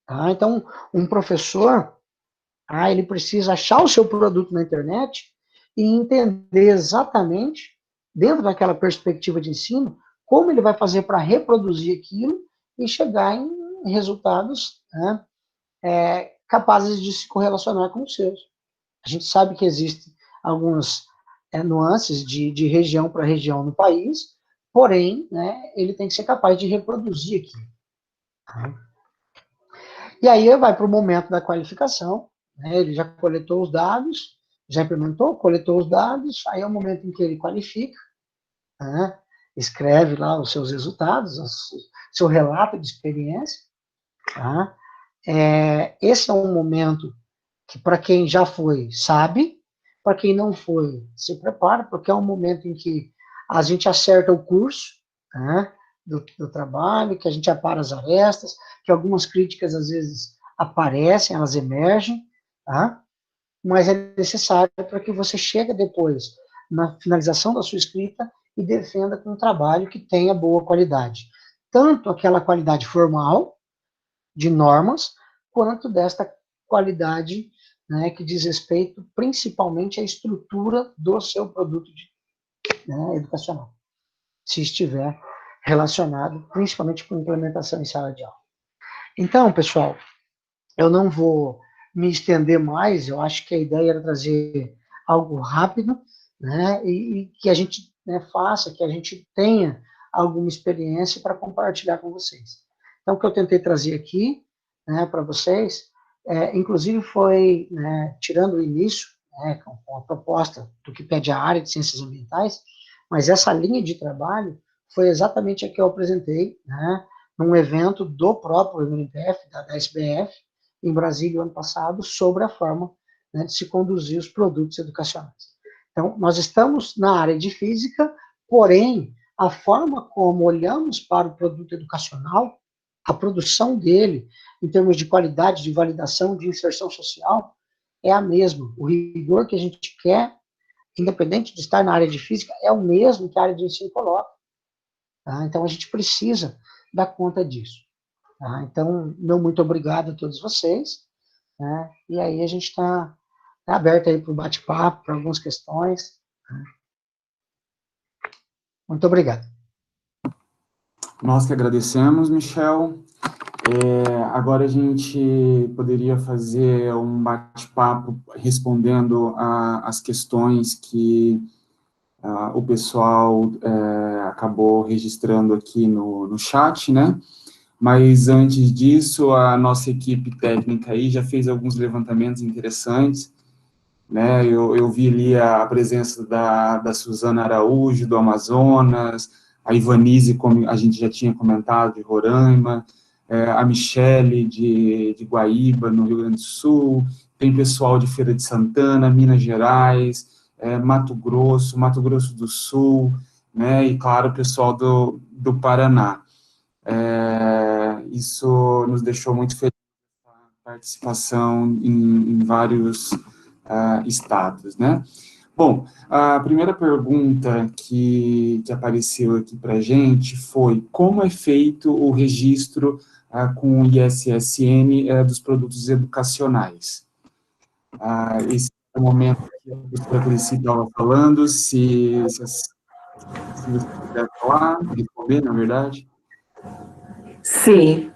Tá? Então, um professor, ele precisa achar o seu produto na internet e entender exatamente, dentro daquela perspectiva de ensino, como ele vai fazer para reproduzir aquilo e chegar em resultados, né, capazes de se correlacionar com os seus. A gente sabe que existem algumas nuances de região para região no país, porém, né, ele tem que ser capaz de reproduzir aquilo. Tá? E aí vai para o momento da qualificação, né, ele já coletou os dados, já implementou, coletou os dados, aí é o momento em que ele qualifica, né, escreve lá os seus resultados, seu relato de experiência. Tá? Esse é um momento que, para quem já foi, sabe, para quem não foi, se prepara, porque é um momento em que a gente acerta o curso, né, do trabalho, que a gente apara as arestas, que algumas críticas, às vezes, aparecem, elas emergem, tá? Mas é necessário para que você chegue depois, na finalização da sua escrita, e defenda com um trabalho que tenha boa qualidade. Tanto aquela qualidade formal, de normas, quanto desta qualidade, né, que diz respeito principalmente à estrutura do seu produto educacional, se estiver relacionado principalmente com implementação em sala de aula. Então, pessoal, eu não vou me estender mais, eu acho que a ideia era trazer algo rápido, né, e que a gente, né, faça, que a gente tenha alguma experiência para compartilhar com vocês. Então, o que eu tentei trazer aqui, né, para vocês, inclusive foi, né, tirando o início, né, com a proposta do que pede a área de ciências ambientais, mas essa linha de trabalho foi exatamente a que eu apresentei, né, num evento do próprio MNPF, da SBF, em Brasília, ano passado, sobre a forma, né, de se conduzir os produtos educacionais. Então, nós estamos na área de física, porém, a forma como olhamos para o produto educacional, a produção dele, em termos de qualidade, de validação, de inserção social, é a mesma. O rigor que a gente quer, independente de estar na área de física, é o mesmo que a área de ensino coloca. Tá? Então, a gente precisa dar conta disso. Tá? Então, meu muito obrigado a todos vocês. Né? E aí a gente está aberto aí para o bate-papo, para algumas questões. Né? Muito obrigado. Nós que agradecemos, Michel. Agora a gente poderia fazer um bate-papo respondendo as questões que o pessoal acabou registrando aqui no chat, né? Mas antes disso, a nossa equipe técnica aí já fez alguns levantamentos interessantes, né? Eu vi ali a presença da Suzana Araújo, do Amazonas, a Ivanise, como a gente já tinha comentado, de Roraima, a Michele, de Guaíba, no Rio Grande do Sul, tem pessoal de Feira de Santana, Minas Gerais, Mato Grosso do Sul, né, e, claro, o pessoal do Paraná. Isso nos deixou muito felizes com a participação em vários estados, né. Bom, a primeira pergunta que apareceu aqui para a gente foi como é feito o registro com o ISSN dos produtos educacionais. Esse é o momento que a professora Cleci estava falando, se você puder falar, responder, na verdade. Sim.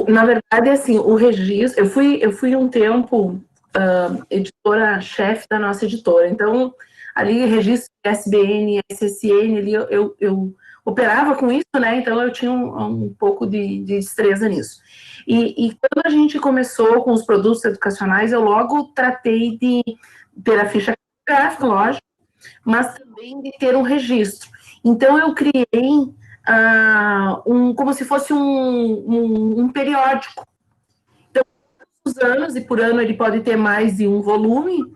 Na verdade, assim, o registro... Eu fui um tempo editora-chefe da nossa editora, então, ali, registro SBN, SSN, ali eu operava com isso, né, então eu tinha um pouco de destreza nisso. E quando a gente começou com os produtos educacionais, eu logo tratei de ter a ficha gráfica, lógico, mas também de ter um registro. Então, eu criei como se fosse um periódico. Então, por anos, e por ano ele pode ter mais de um volume,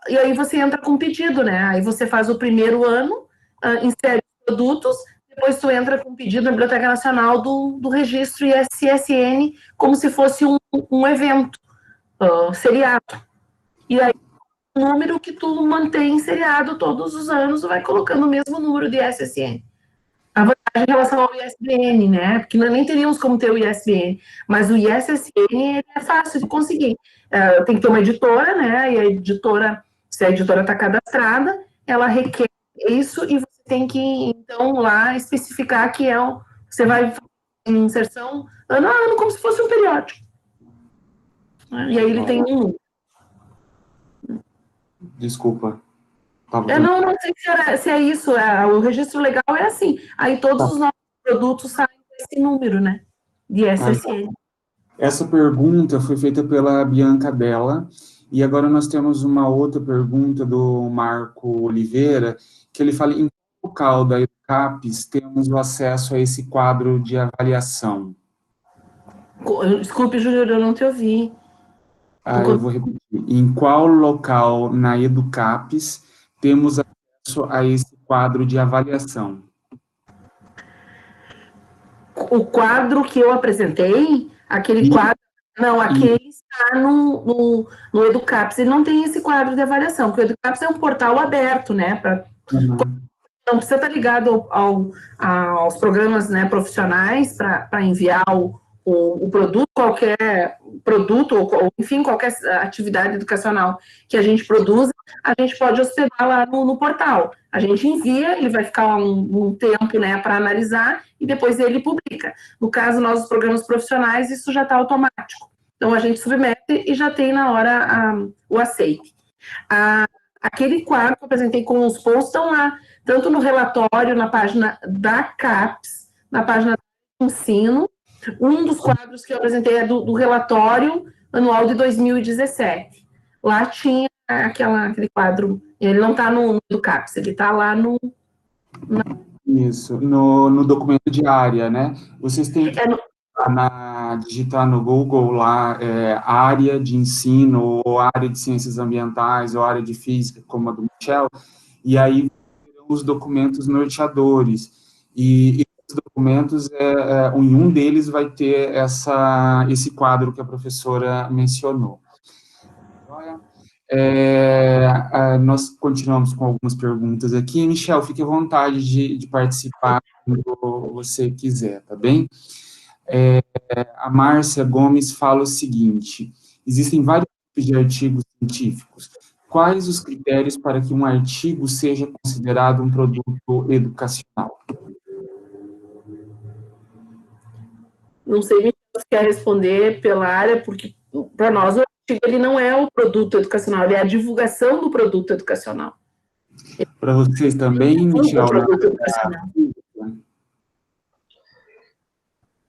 e aí você entra com pedido, né? Aí você faz o primeiro ano, insere os produtos, depois tu entra com pedido na Biblioteca Nacional do registro ISSN, como se fosse um evento seriado. E aí, o número que tu mantém seriado todos os anos, tu vai colocando o mesmo número de ISSN. A vantagem em relação ao ISBN, né? Porque nós nem teríamos como ter o ISBN, mas o ISSN é fácil de conseguir. Tem que ter uma editora, né? E a editora, se a editora está cadastrada, ela requer isso e você tem que, então, lá especificar que você vai fazer inserção ano a ano, como se fosse um periódico. E aí ele tem um número. Desculpa. Não sei se é isso, o registro legal é assim, aí todos os nossos produtos saem com esse número, né, de SSN. Essa pergunta foi feita pela Bianca Bella, e agora nós temos uma outra pergunta do Marco Oliveira, que ele fala, em qual local da EduCapes temos o acesso a esse quadro de avaliação? Desculpe, Júlio, eu não te ouvi. Eu vou repetir. Em qual local na EduCapes temos acesso a esse quadro de avaliação? O quadro que eu apresentei, aquele quadro... Não, aquele está no EduCapes. Ele não tem esse quadro de avaliação, porque o EduCapes é um portal aberto, né? Não precisa estar ligado aos programas, né, profissionais para enviar o produto, qualquer produto, ou enfim, qualquer atividade educacional que a gente produza, a gente pode hospedar lá no portal. A gente envia, ele vai ficar um tempo, né, para analisar, e depois ele publica. No caso, nós, os programas profissionais, isso já está automático. Então, a gente submete e já tem na hora o aceite. Aquele quadro que eu apresentei com os posts estão lá, tanto no relatório, na página da CAPES, na página do ensino. Um dos quadros que eu apresentei é do relatório anual de 2017. Lá tinha aquele quadro, ele não está no CAPES, ele está lá Isso, no documento de área, né? Vocês têm que digitar no Google lá, área de ensino, ou área de ciências ambientais, ou área de física, como a do Michel, e aí os documentos norteadores, e esses documentos, em um deles vai ter esse quadro que a professora mencionou. Nós continuamos com algumas perguntas aqui. Michel, fique à vontade de participar quando você quiser, tá bem? A Márcia Gomes fala o seguinte, existem vários tipos de artigos científicos. Quais os critérios para que um artigo seja considerado um produto educacional? Não sei se você quer responder pela área, porque para nós o artigo ele não é o produto educacional, ele é a divulgação do produto educacional. Para vocês também, Michel?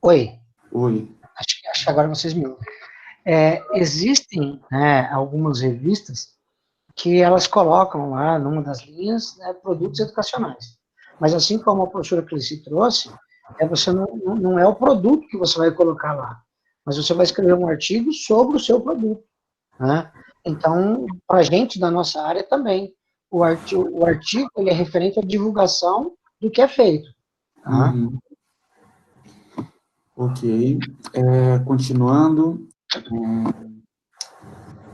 Oi. Oi. Acho que agora vocês me ouvem. Existem, né, algumas revistas que elas colocam lá, numa das linhas, produtos educacionais. Mas assim como a professora Cleci trouxe, você não é o produto que você vai colocar lá, mas você vai escrever um artigo sobre o seu produto. né? Então, para a gente da nossa área também, o artigo ele é referente à divulgação do que é feito. Tá? Uhum. Ok. Continuando,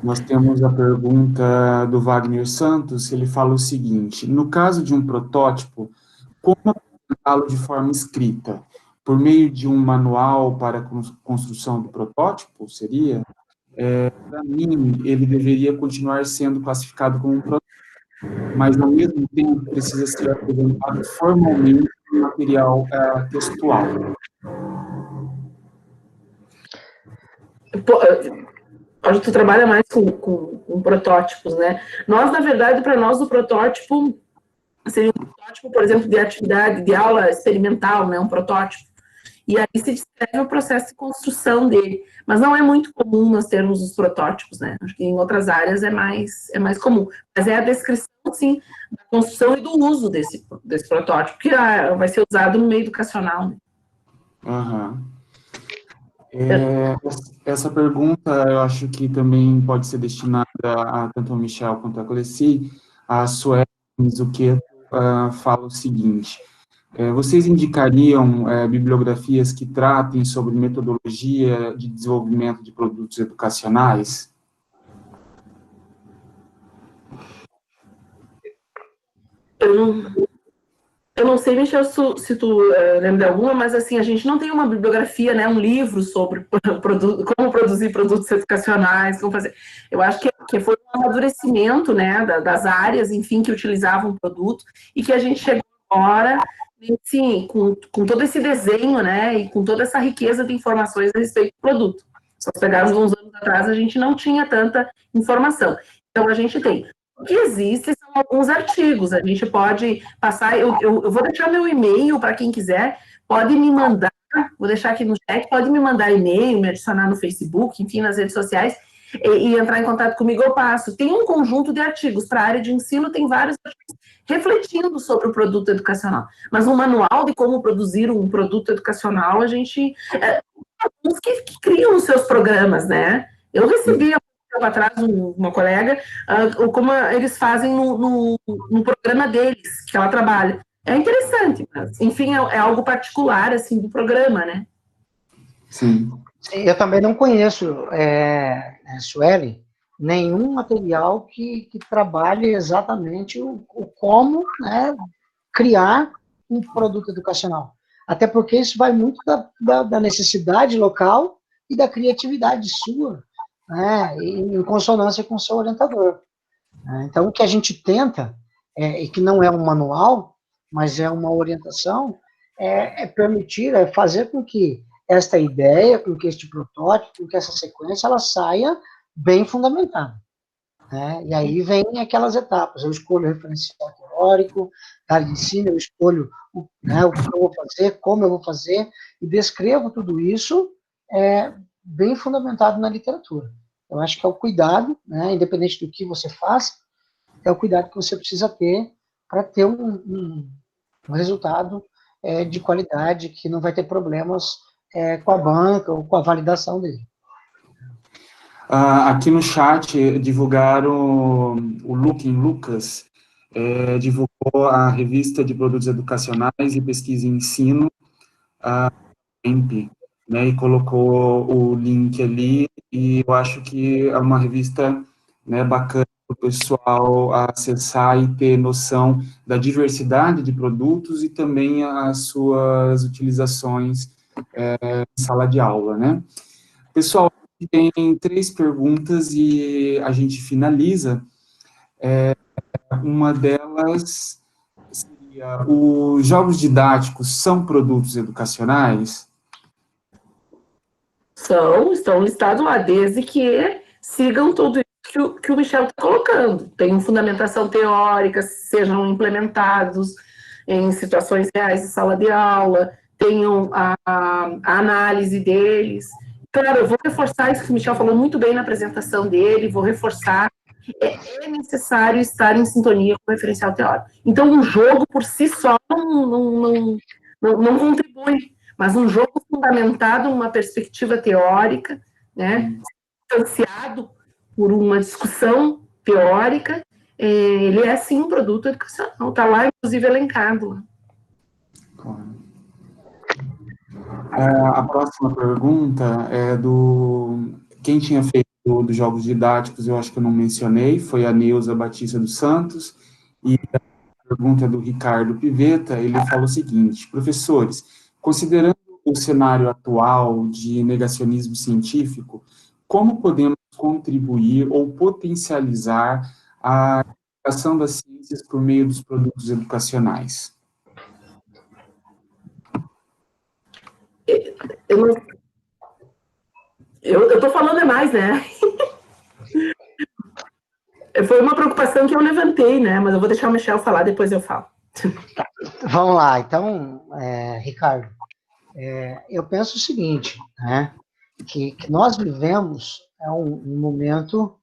nós temos a pergunta do Wagner Santos, ele fala o seguinte: no caso de um protótipo, como apresentá-lo de forma escrita? Por meio de um manual para a construção do protótipo, seria? Para mim, ele deveria continuar sendo classificado como um protótipo, mas, ao mesmo tempo, precisa ser apresentado formalmente em material textual. Tu trabalha mais com protótipos, né? Nós, na verdade, para nós, o protótipo seria um protótipo, por exemplo, de atividade, de aula experimental, né? Um protótipo. E aí se descreve o processo de construção dele. Mas não é muito comum nós termos os protótipos, né? Acho que em outras áreas é mais comum. Mas é a descrição, sim, da construção e do uso desse protótipo, que vai ser usado no meio educacional, né? Uhum. Essa pergunta, eu acho que também pode ser destinada a tanto ao Michel quanto a Cleci. A Sueli Mizuqueto fala o seguinte: vocês indicariam bibliografias que tratem sobre metodologia de desenvolvimento de produtos educacionais? Eu não sei, Michel, se tu lembra de alguma, mas assim, a gente não tem uma bibliografia, né, um livro sobre como produzir produtos educacionais, como fazer. Eu acho que foi um amadurecimento, né, das áreas, enfim, que utilizavam o produto, e que a gente chegou agora, assim, com todo esse desenho, né, e com toda essa riqueza de informações a respeito do produto. Se nós pegarmos uns anos atrás, a gente não tinha tanta informação. Então, a gente tem. O que existe são alguns artigos, a gente pode passar, eu vou deixar meu e-mail para quem quiser, pode me mandar, vou deixar aqui no chat, pode me mandar e-mail, me adicionar no Facebook, enfim, nas redes sociais, e entrar em contato comigo, eu passo. Tem um conjunto de artigos, para a área de ensino tem vários artigos refletindo sobre o produto educacional, mas um manual de como produzir um produto educacional, a gente, alguns que criam os seus programas, né? Eu recebi atrás uma colega, como eles fazem no programa deles, que ela trabalha. É interessante, mas, enfim, é algo particular, assim, do programa, né? Sim. Eu também não conheço, Sueli, nenhum material que trabalhe exatamente o como, né, criar um produto educacional. Até porque isso vai muito da necessidade local e da criatividade sua, né, em consonância com o seu orientador. Então, o que a gente tenta, e que não é um manual, mas é uma orientação, é permitir, é fazer com que esta ideia, com que este protótipo, com que essa sequência, ela saia bem fundamentada. Né? E aí vem aquelas etapas, eu escolho o referencial teórico, da área de ensino, eu escolho o que eu vou fazer, como eu vou fazer, e descrevo tudo isso bem fundamentado na literatura. Eu acho que é o cuidado, né, independente do que você faça, é o cuidado que você precisa ter para ter um resultado de qualidade, que não vai ter problemas com a banca ou com a validação dele. Aqui no chat divulgaram o Lucas, divulgou a revista de produtos educacionais e pesquisa e ensino, a EMP, né, e colocou o link ali, e eu acho que é uma revista, né, bacana para o pessoal acessar e ter noção da diversidade de produtos e também as suas utilizações em sala de aula, né. Pessoal, tem 3 perguntas e a gente finaliza. Uma delas seria: os jogos didáticos são produtos educacionais? Estão listados lá, desde que sigam tudo isso que o Michel está colocando. Tem fundamentação teórica, sejam implementados em situações reais de sala de aula, tenham a análise deles. Claro, eu vou reforçar isso que o Michel falou muito bem na apresentação dele, vou reforçar. É necessário estar em sintonia com o referencial teórico. Então, um jogo por si só não contribui, mas um jogo fundamentado numa perspectiva teórica, né, distanciado por uma discussão teórica, ele é sim um produto educacional, está lá, inclusive, elencado. Claro. A próxima pergunta é do... Quem tinha feito dos jogos didáticos, eu acho que eu não mencionei, foi a Neuza Batista dos Santos, e a pergunta do Ricardo Pivetta, ele falou o seguinte: professores, considerando o cenário atual de negacionismo científico, como podemos contribuir ou potencializar a educação das ciências por meio dos produtos educacionais? Eu estou falando demais, né? Foi uma preocupação que eu levantei, né? Mas eu vou deixar o Michel falar, depois eu falo. Vamos lá, então, Ricardo, eu penso o seguinte, né? Que nós vivemos um momento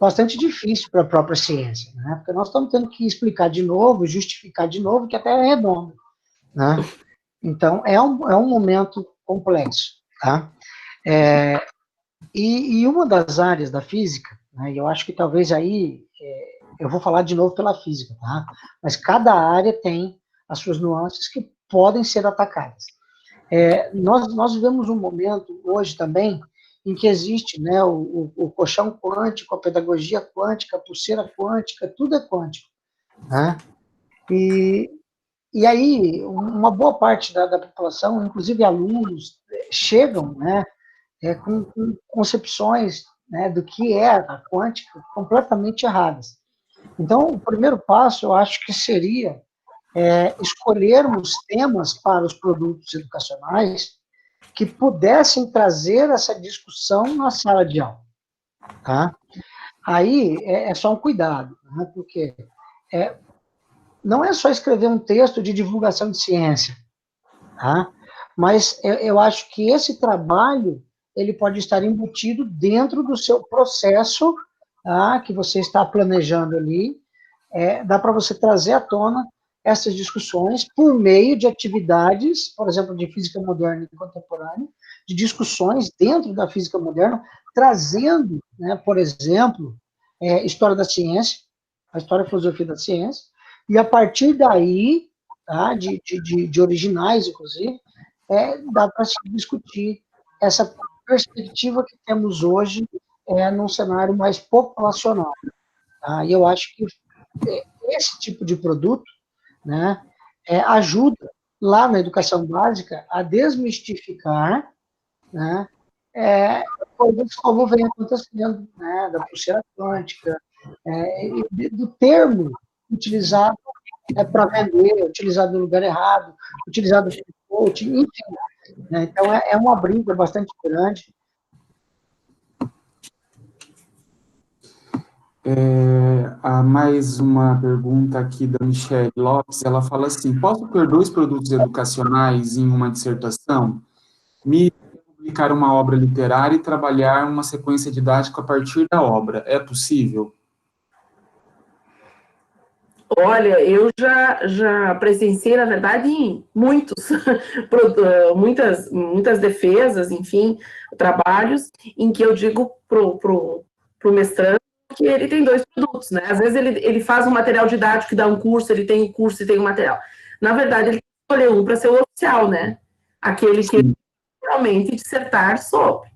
bastante difícil para a própria ciência, né? Porque nós estamos tendo que explicar de novo, justificar de novo que a Terra é redonda, né? Então, é um momento complexo, tá? E uma das áreas da física, né, eu acho que talvez aí, eu vou falar de novo pela física, tá? Mas cada área tem as suas nuances que podem ser atacadas. Nós vivemos um momento hoje também em que existe, né, o colchão quântico, a pedagogia quântica, a pulseira quântica, tudo é quântico, né? E aí, uma boa parte da população, inclusive alunos, chegam, né, com concepções, né, do que é a quântica completamente erradas. Então, o primeiro passo, eu acho que seria escolhermos temas para os produtos educacionais que pudessem trazer essa discussão na sala de aula, tá? Aí é só um cuidado, né, porque não é só escrever um texto de divulgação de ciência, tá? Mas eu acho que esse trabalho ele pode estar embutido dentro do seu processo, tá, que você está planejando ali. Dá para você trazer à tona essas discussões por meio de atividades, por exemplo, de física moderna e contemporânea, de discussões dentro da física moderna, trazendo, né, por exemplo, história da ciência, a história e filosofia da ciência, e a partir daí, tá, de originais, inclusive, dá para se discutir essa perspectiva que temos hoje num cenário mais populacional. Tá? E eu acho que esse tipo de produto, né, ajuda lá na educação básica a desmistificar, né, coisas como vem acontecendo, né, da pulseira quântica, do termo utilizado para vender, utilizado no lugar errado, utilizado no coaching, enfim. Né? Então, é uma briga bastante grande. Há mais uma pergunta aqui da Michelle Lopes, ela fala assim: posso ter 2 produtos educacionais em uma dissertação? Publicar uma obra literária e trabalhar uma sequência didática a partir da obra. É possível? Olha, eu já presenciei, na verdade, muitas defesas, enfim, trabalhos, em que eu digo pro mestrando que ele tem 2 produtos, né? Às vezes ele faz um material didático que dá um curso, ele tem um curso e tem um material. Na verdade, ele escolheu um para ser o oficial, né? Aquele que ele realmente dissertar sobre.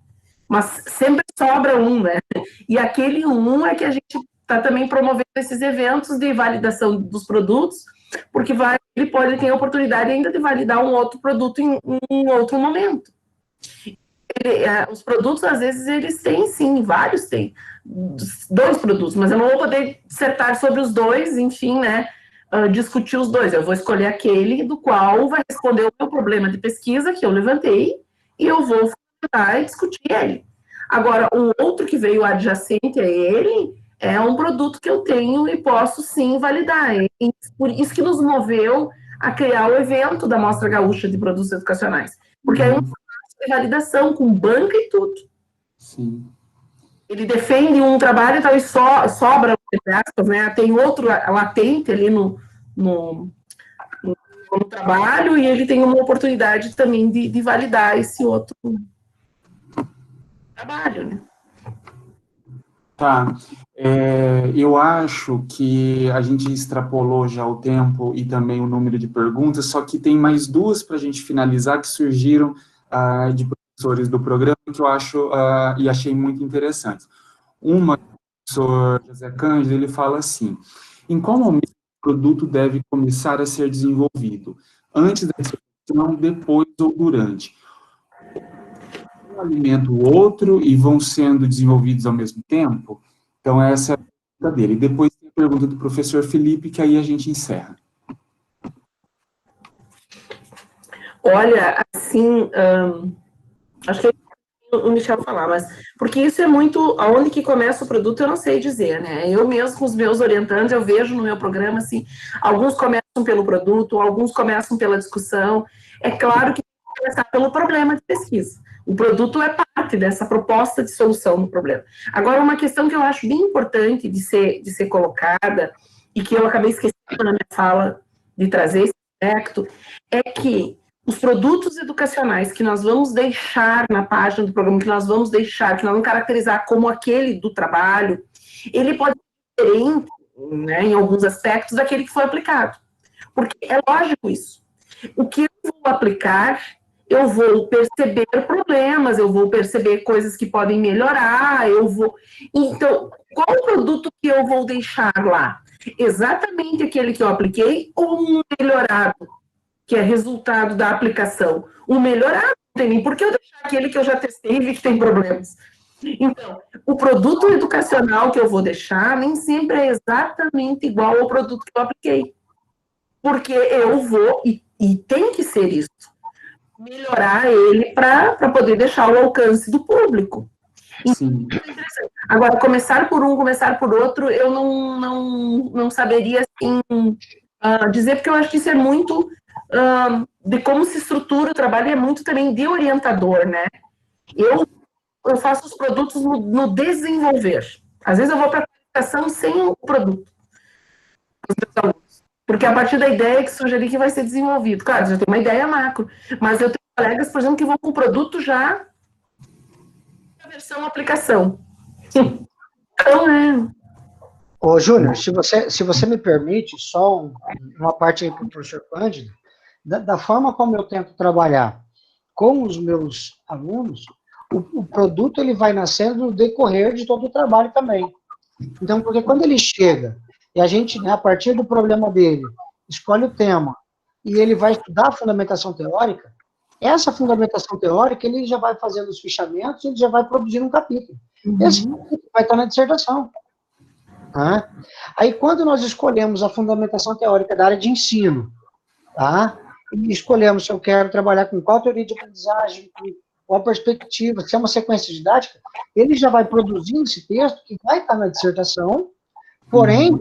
Mas sempre sobra um, né? E aquele um é que a gente está também promovendo esses eventos de validação dos produtos, porque ele tem a oportunidade ainda de validar um outro produto em um outro momento. Os produtos, às vezes, eles têm, sim, vários têm 2 produtos, mas eu não vou poder dissertar sobre os 2, enfim, né, discutir os 2. Eu vou escolher aquele do qual vai responder o meu problema de pesquisa que eu levantei e eu vou e discutir ele. Agora, o outro que veio adjacente a ele é um produto que eu tenho e posso, sim, validar. E por isso que nos moveu a criar o evento da Mostra Gaúcha de Produtos Educacionais. Porque aí é um processo de validação, com banca e tudo. Sim. Ele defende um trabalho, então, e sobra, entre aspas, né? Tem outro latente ali no trabalho, e ele tem uma oportunidade também de validar esse outro trabalho, né? Tá. Eu acho que a gente extrapolou já o tempo e também o número de perguntas, só que tem mais duas para a gente finalizar que surgiram de professores do programa que eu acho e achei muito interessantes. Uma, o professor José Cândido, ele fala assim: em qual momento o produto deve começar a ser desenvolvido? Antes da execução, depois ou durante? Um alimenta o outro e vão sendo desenvolvidos ao mesmo tempo? Então, essa é a pergunta dele. Depois tem a pergunta do professor Felipe, que aí a gente encerra. Olha, assim, acho que o Michel falar, mas porque isso é muito, aonde que começa o produto eu não sei dizer, né? Eu mesmo com os meus orientandos, eu vejo no meu programa, assim, alguns começam pelo produto, alguns começam pela discussão. É claro que tem que começar pelo problema de pesquisa. O produto é parte dessa proposta de solução do problema. Agora, uma questão que eu acho bem importante de ser colocada, e que eu acabei esquecendo na minha fala de trazer esse aspecto, é que os produtos educacionais que nós vamos deixar na página do programa, que nós vamos caracterizar como aquele do trabalho, ele pode ser diferente, né, em alguns aspectos, daquele que foi aplicado. Porque é lógico isso. O que eu vou aplicar, eu vou perceber problemas, eu vou perceber coisas que podem melhorar, Então, qual o produto que eu vou deixar lá? Exatamente aquele que eu apliquei ou um melhorado? Que é resultado da aplicação. O melhorado não tem nem por que eu deixar aquele que eu já testei e vi que tem problemas. Então, o produto educacional que eu vou deixar nem sempre é exatamente igual ao produto que eu apliquei. Porque eu vou, e tem que ser isso, melhorar ele para poder deixar ao alcance do público. Sim. Agora, começar por um, começar por outro, eu não saberia assim, dizer, porque eu acho que isso é muito de como se estrutura o trabalho, é muito também de orientador, né? Eu faço os produtos no desenvolver. Às vezes eu vou para a aplicação sem o produto, porque a partir da ideia que sugeri que vai ser desenvolvido. Claro, já tem uma ideia macro, mas eu tenho colegas, por exemplo, que vão com o produto já na versão aplicação. Então, Ô, Júnior, se você me permite, só uma parte aí para o professor Cândido, da forma como eu tento trabalhar com os meus alunos, o produto ele vai nascendo no decorrer de todo o trabalho também. Então, porque quando ele chega e a gente, né, a partir do problema dele, escolhe o tema e ele vai estudar a fundamentação teórica, essa fundamentação teórica ele já vai fazendo os fichamentos, ele já vai produzindo um capítulo. Esse capítulo vai estar na dissertação. Tá? Aí, quando nós escolhemos a fundamentação teórica da área de ensino, tá? E escolhemos se eu quero trabalhar com qual teoria de aprendizagem, com qual perspectiva, se é uma sequência didática, ele já vai produzindo esse texto que vai estar na dissertação, porém,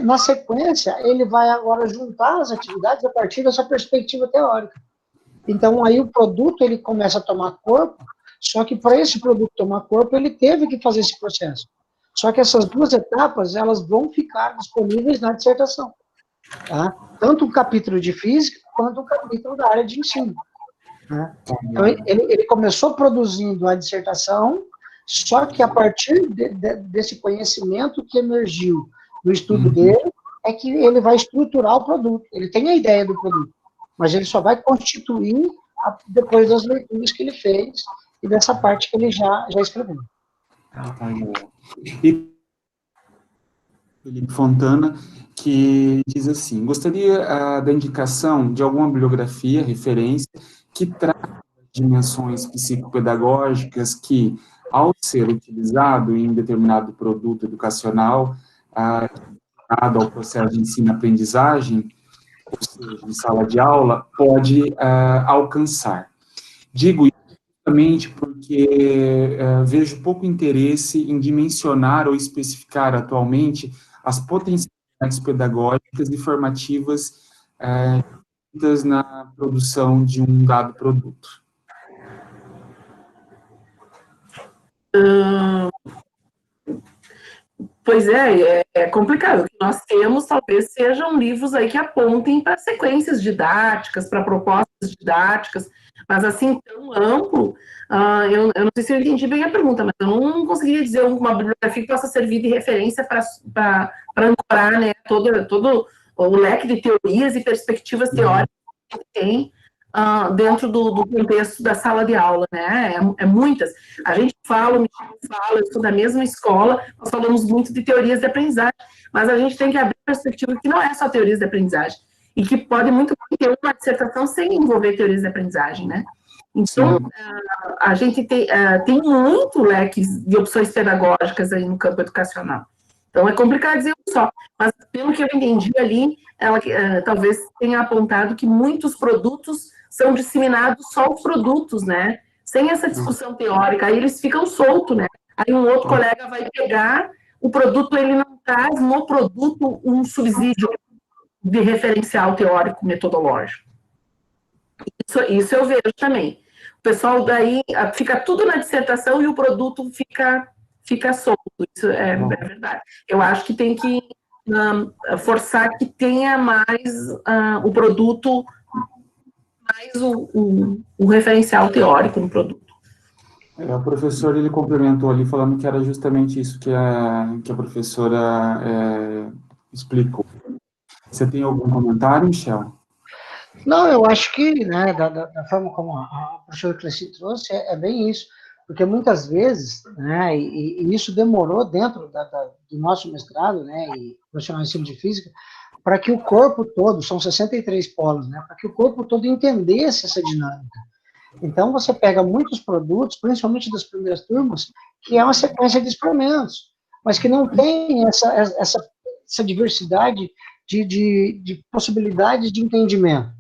na sequência, ele vai agora juntar as atividades a partir dessa perspectiva teórica. Então, aí o produto ele começa a tomar corpo, só que para esse produto tomar corpo, ele teve que fazer esse processo. Só que essas duas etapas, elas vão ficar disponíveis na dissertação. Tá? Tanto o capítulo de física, quanto o capítulo da área de ensino. Né? Então, ele começou produzindo a dissertação, só que a partir desse conhecimento que emergiu do estudo dele, é que ele vai estruturar o produto. Ele tem a ideia do produto, mas ele só vai constituir depois das leituras que ele fez e dessa parte que ele já escreveu. E Felipe Fontana, que diz assim: gostaria da indicação de alguma bibliografia, referência, que trata dimensões psicopedagógicas que, ao ser utilizado em determinado produto educacional, aplicado ao processo de ensino-aprendizagem, ou seja, em sala de aula, pode alcançar. Digo isso justamente porque vejo pouco interesse em dimensionar ou especificar atualmente as potencialidades pedagógicas e formativas na produção de um dado produto. Pois é complicado. O que nós temos talvez sejam livros aí que apontem para sequências didáticas, para propostas didáticas, Mas assim, tão amplo, eu não sei se eu entendi bem a pergunta, mas eu não conseguiria dizer uma bibliografia que possa servir de referência para ancorar, né, todo o leque de teorias e perspectivas teóricas que tem dentro do contexto da sala de aula, né? É muitas. A gente fala, o Michel fala, eu sou da mesma escola, nós falamos muito de teorias de aprendizagem, mas a gente tem que abrir a perspectiva que não é só teorias de aprendizagem, e que pode muito bem ter uma dissertação sem envolver teorias de aprendizagem, né? Então, a gente tem muito leque de opções pedagógicas aí no campo educacional. Então, é complicado dizer só, mas pelo que eu entendi ali, ela talvez tenha apontado que muitos produtos são disseminados só os produtos, né? Sem essa discussão teórica, aí eles ficam soltos, né? Aí um outro colega vai pegar o produto, ele não traz no produto um subsídio de referencial teórico metodológico. Isso eu vejo também. O pessoal daí fica tudo na dissertação e o produto fica solto. Isso é verdade. Eu acho que tem que forçar que tenha mais o produto, mais o referencial teórico no produto. O professor, ele complementou ali, falando que era justamente isso que a professora explicou. Você tem algum comentário, Michel? Não, eu acho que, né, da forma como a professora Cleci trouxe, é bem isso, porque muitas vezes, né, e isso demorou dentro do nosso mestrado, né, e profissional de ensino de física, para que o corpo todo, são 63 polos, né, para que o corpo todo entendesse essa dinâmica. Então, você pega muitos produtos, principalmente das primeiras turmas, que é uma sequência de experimentos, mas que não tem essa diversidade de possibilidades de entendimento.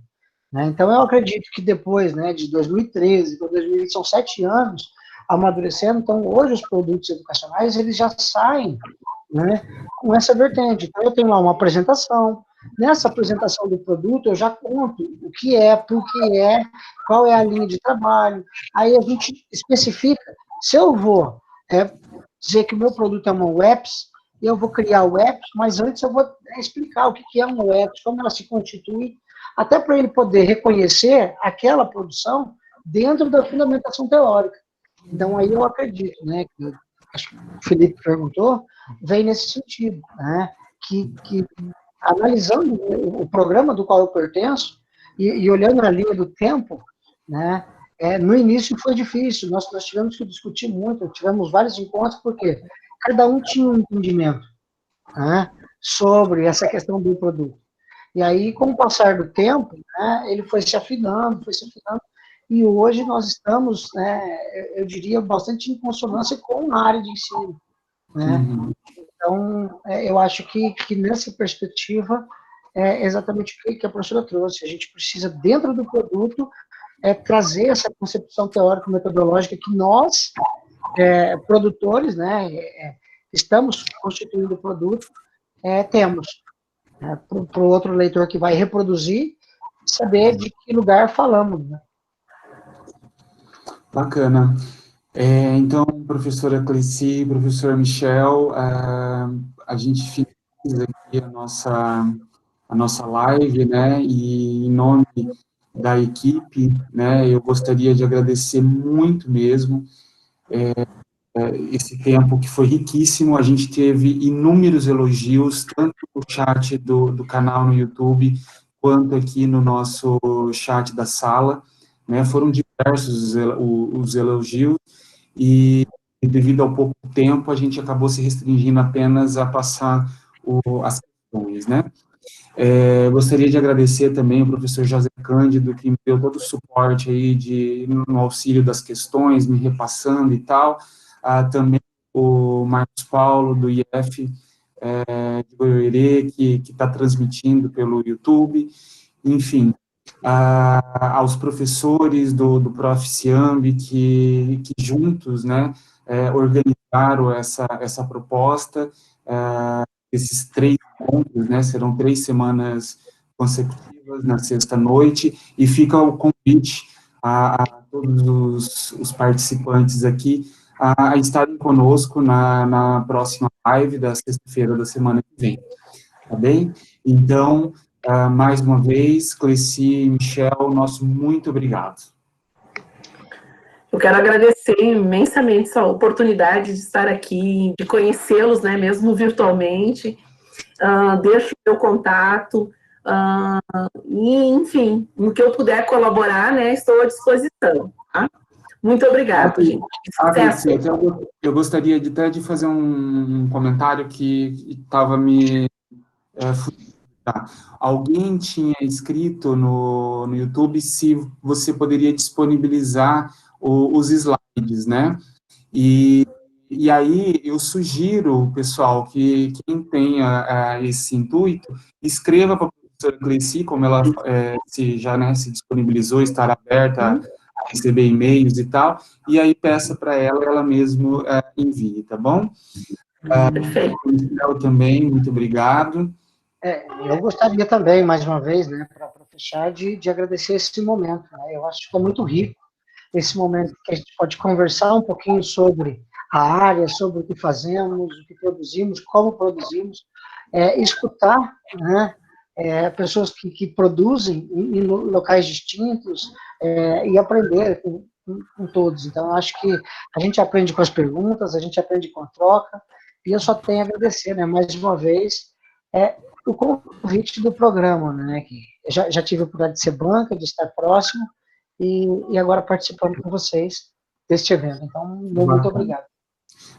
Né? Então, eu acredito que depois, né, de 2013 para 2020, são 7 anos amadurecendo, então hoje os produtos educacionais, eles já saem, né, com essa vertente. Então, eu tenho lá uma apresentação, nessa apresentação do produto eu já conto o que é, por que é, qual é a linha de trabalho, aí a gente especifica, se eu vou dizer que o meu produto é uma UEPS, eu vou criar o UEPS, mas antes eu vou explicar o que é uma UEPS, como ela se constitui, até para ele poder reconhecer aquela produção dentro da fundamentação teórica. Então, aí eu acredito, né, que acho que o Felipe perguntou, vem nesse sentido, né, que analisando o programa do qual eu pertenço e olhando na linha do tempo, né, no início foi difícil, nós tivemos que discutir muito, tivemos vários encontros, porque cada um tinha um entendimento, né, sobre essa questão do produto. E aí, com o passar do tempo, né, ele foi se afinando, e hoje nós estamos, né, eu diria, bastante em consonância com a área de ensino. Né? Então, eu acho que nessa perspectiva, é exatamente o que a professora trouxe. A gente precisa, dentro do produto, trazer essa concepção teórico-metodológica que nós, produtores, né, estamos constituindo o produto, temos. Para o outro leitor que vai reproduzir, saber de que lugar falamos. Né? Bacana. Então, professora Cleci, professor Michel, a gente finaliza aqui a nossa live, né, e em nome da equipe, né, eu gostaria de agradecer muito mesmo esse tempo que foi riquíssimo, a gente teve inúmeros elogios, tanto no chat do canal no YouTube, quanto aqui no nosso chat da sala, né, foram diversos os elogios, e devido ao pouco tempo, a gente acabou se restringindo apenas a passar as questões, né. Gostaria de agradecer também ao professor José Cândido, que me deu todo o suporte aí no auxílio das questões, me repassando e tal, também o Marcos Paulo, do IF, de Goiôerê, que está transmitindo pelo YouTube, enfim, aos professores do Prof. Ciambi, que juntos, né, organizaram essa proposta, esses 3 encontros, né, serão 3 semanas consecutivas na sexta-noite, e fica o convite a todos os participantes aqui a estarem conosco na próxima live da sexta-feira da semana que vem, tá bem? Então, mais uma vez, Cleci e Michel, nosso muito obrigado. Eu quero agradecer imensamente essa oportunidade de estar aqui, de conhecê-los, né, mesmo virtualmente. Deixo o meu contato, e, enfim, no que eu puder colaborar, né, estou à disposição. Tá? Muito obrigada, gente. Sucesso. Eu gostaria até de fazer um comentário que estava me... Tá. Alguém tinha escrito no YouTube se você poderia disponibilizar os slides, né? E aí eu sugiro, pessoal, que quem tenha esse intuito, escreva para a professora Cleci, como ela se disponibilizou, estar aberta a receber e-mails e tal, e aí peça para ela mesma envie, tá bom? Perfeito. Eu também, muito obrigado. Eu gostaria também, mais uma vez, né, para fechar, de agradecer esse momento. Né? Eu acho que ficou muito rico esse momento que a gente pode conversar um pouquinho sobre a área, sobre o que fazemos, o que produzimos, como produzimos, escutar, né, pessoas que produzem em locais distintos e aprender com todos. Então, acho que a gente aprende com as perguntas, a gente aprende com a troca, e eu só tenho a agradecer, né, mais uma vez, o convite do programa, né, que já tive a oportunidade de ser banca, de estar próximo, e agora participando com vocês deste evento. Então, muito obrigado.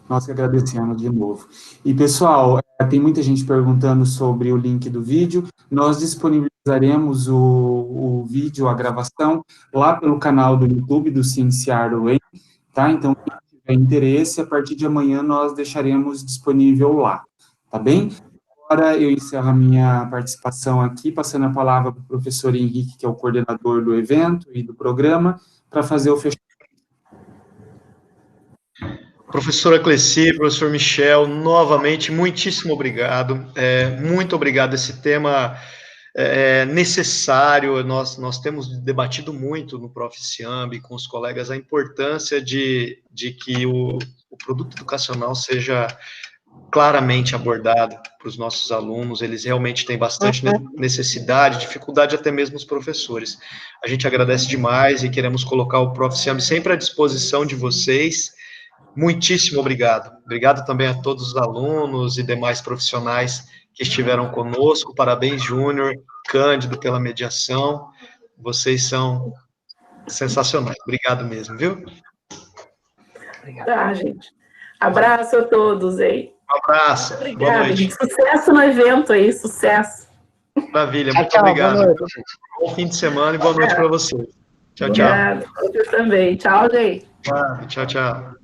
Nós que agradecemos de novo. E, pessoal, tem muita gente perguntando sobre o link do vídeo. Nós disponibilizaremos o vídeo, a gravação, lá pelo canal do YouTube do Cienciar UEM, tá? Então, quem tiver interesse, a partir de amanhã nós deixaremos disponível lá, tá bem? Agora eu encerro a minha participação aqui, passando a palavra para o professor Henrique, que é o coordenador do evento e do programa, para fazer o fechamento. Professora Cleci, professor Michel, novamente, muitíssimo obrigado. Muito obrigado. Esse tema é necessário. Nós temos debatido muito no Proficiamb com os colegas a importância de que o produto educacional seja claramente abordado para os nossos alunos. Eles realmente têm bastante necessidade, dificuldade até mesmo os professores. A gente agradece demais e queremos colocar o Proficiamb sempre à disposição de vocês. Muitíssimo obrigado. Obrigado também a todos os alunos e demais profissionais que estiveram conosco. Parabéns, Júnior, Cândido, pela mediação. Vocês são sensacionais. Obrigado mesmo, viu? Tá, gente. Abraço a todos aí. Um abraço. Obrigada, Boa noite. gente. Sucesso no evento aí, sucesso. Maravilha, muito Tchau, obrigado. boa noite. Bom fim de semana e boa noite para vocês. Tchau, tchau. Obrigada. Você também. Tchau, gente. Tchau, tchau.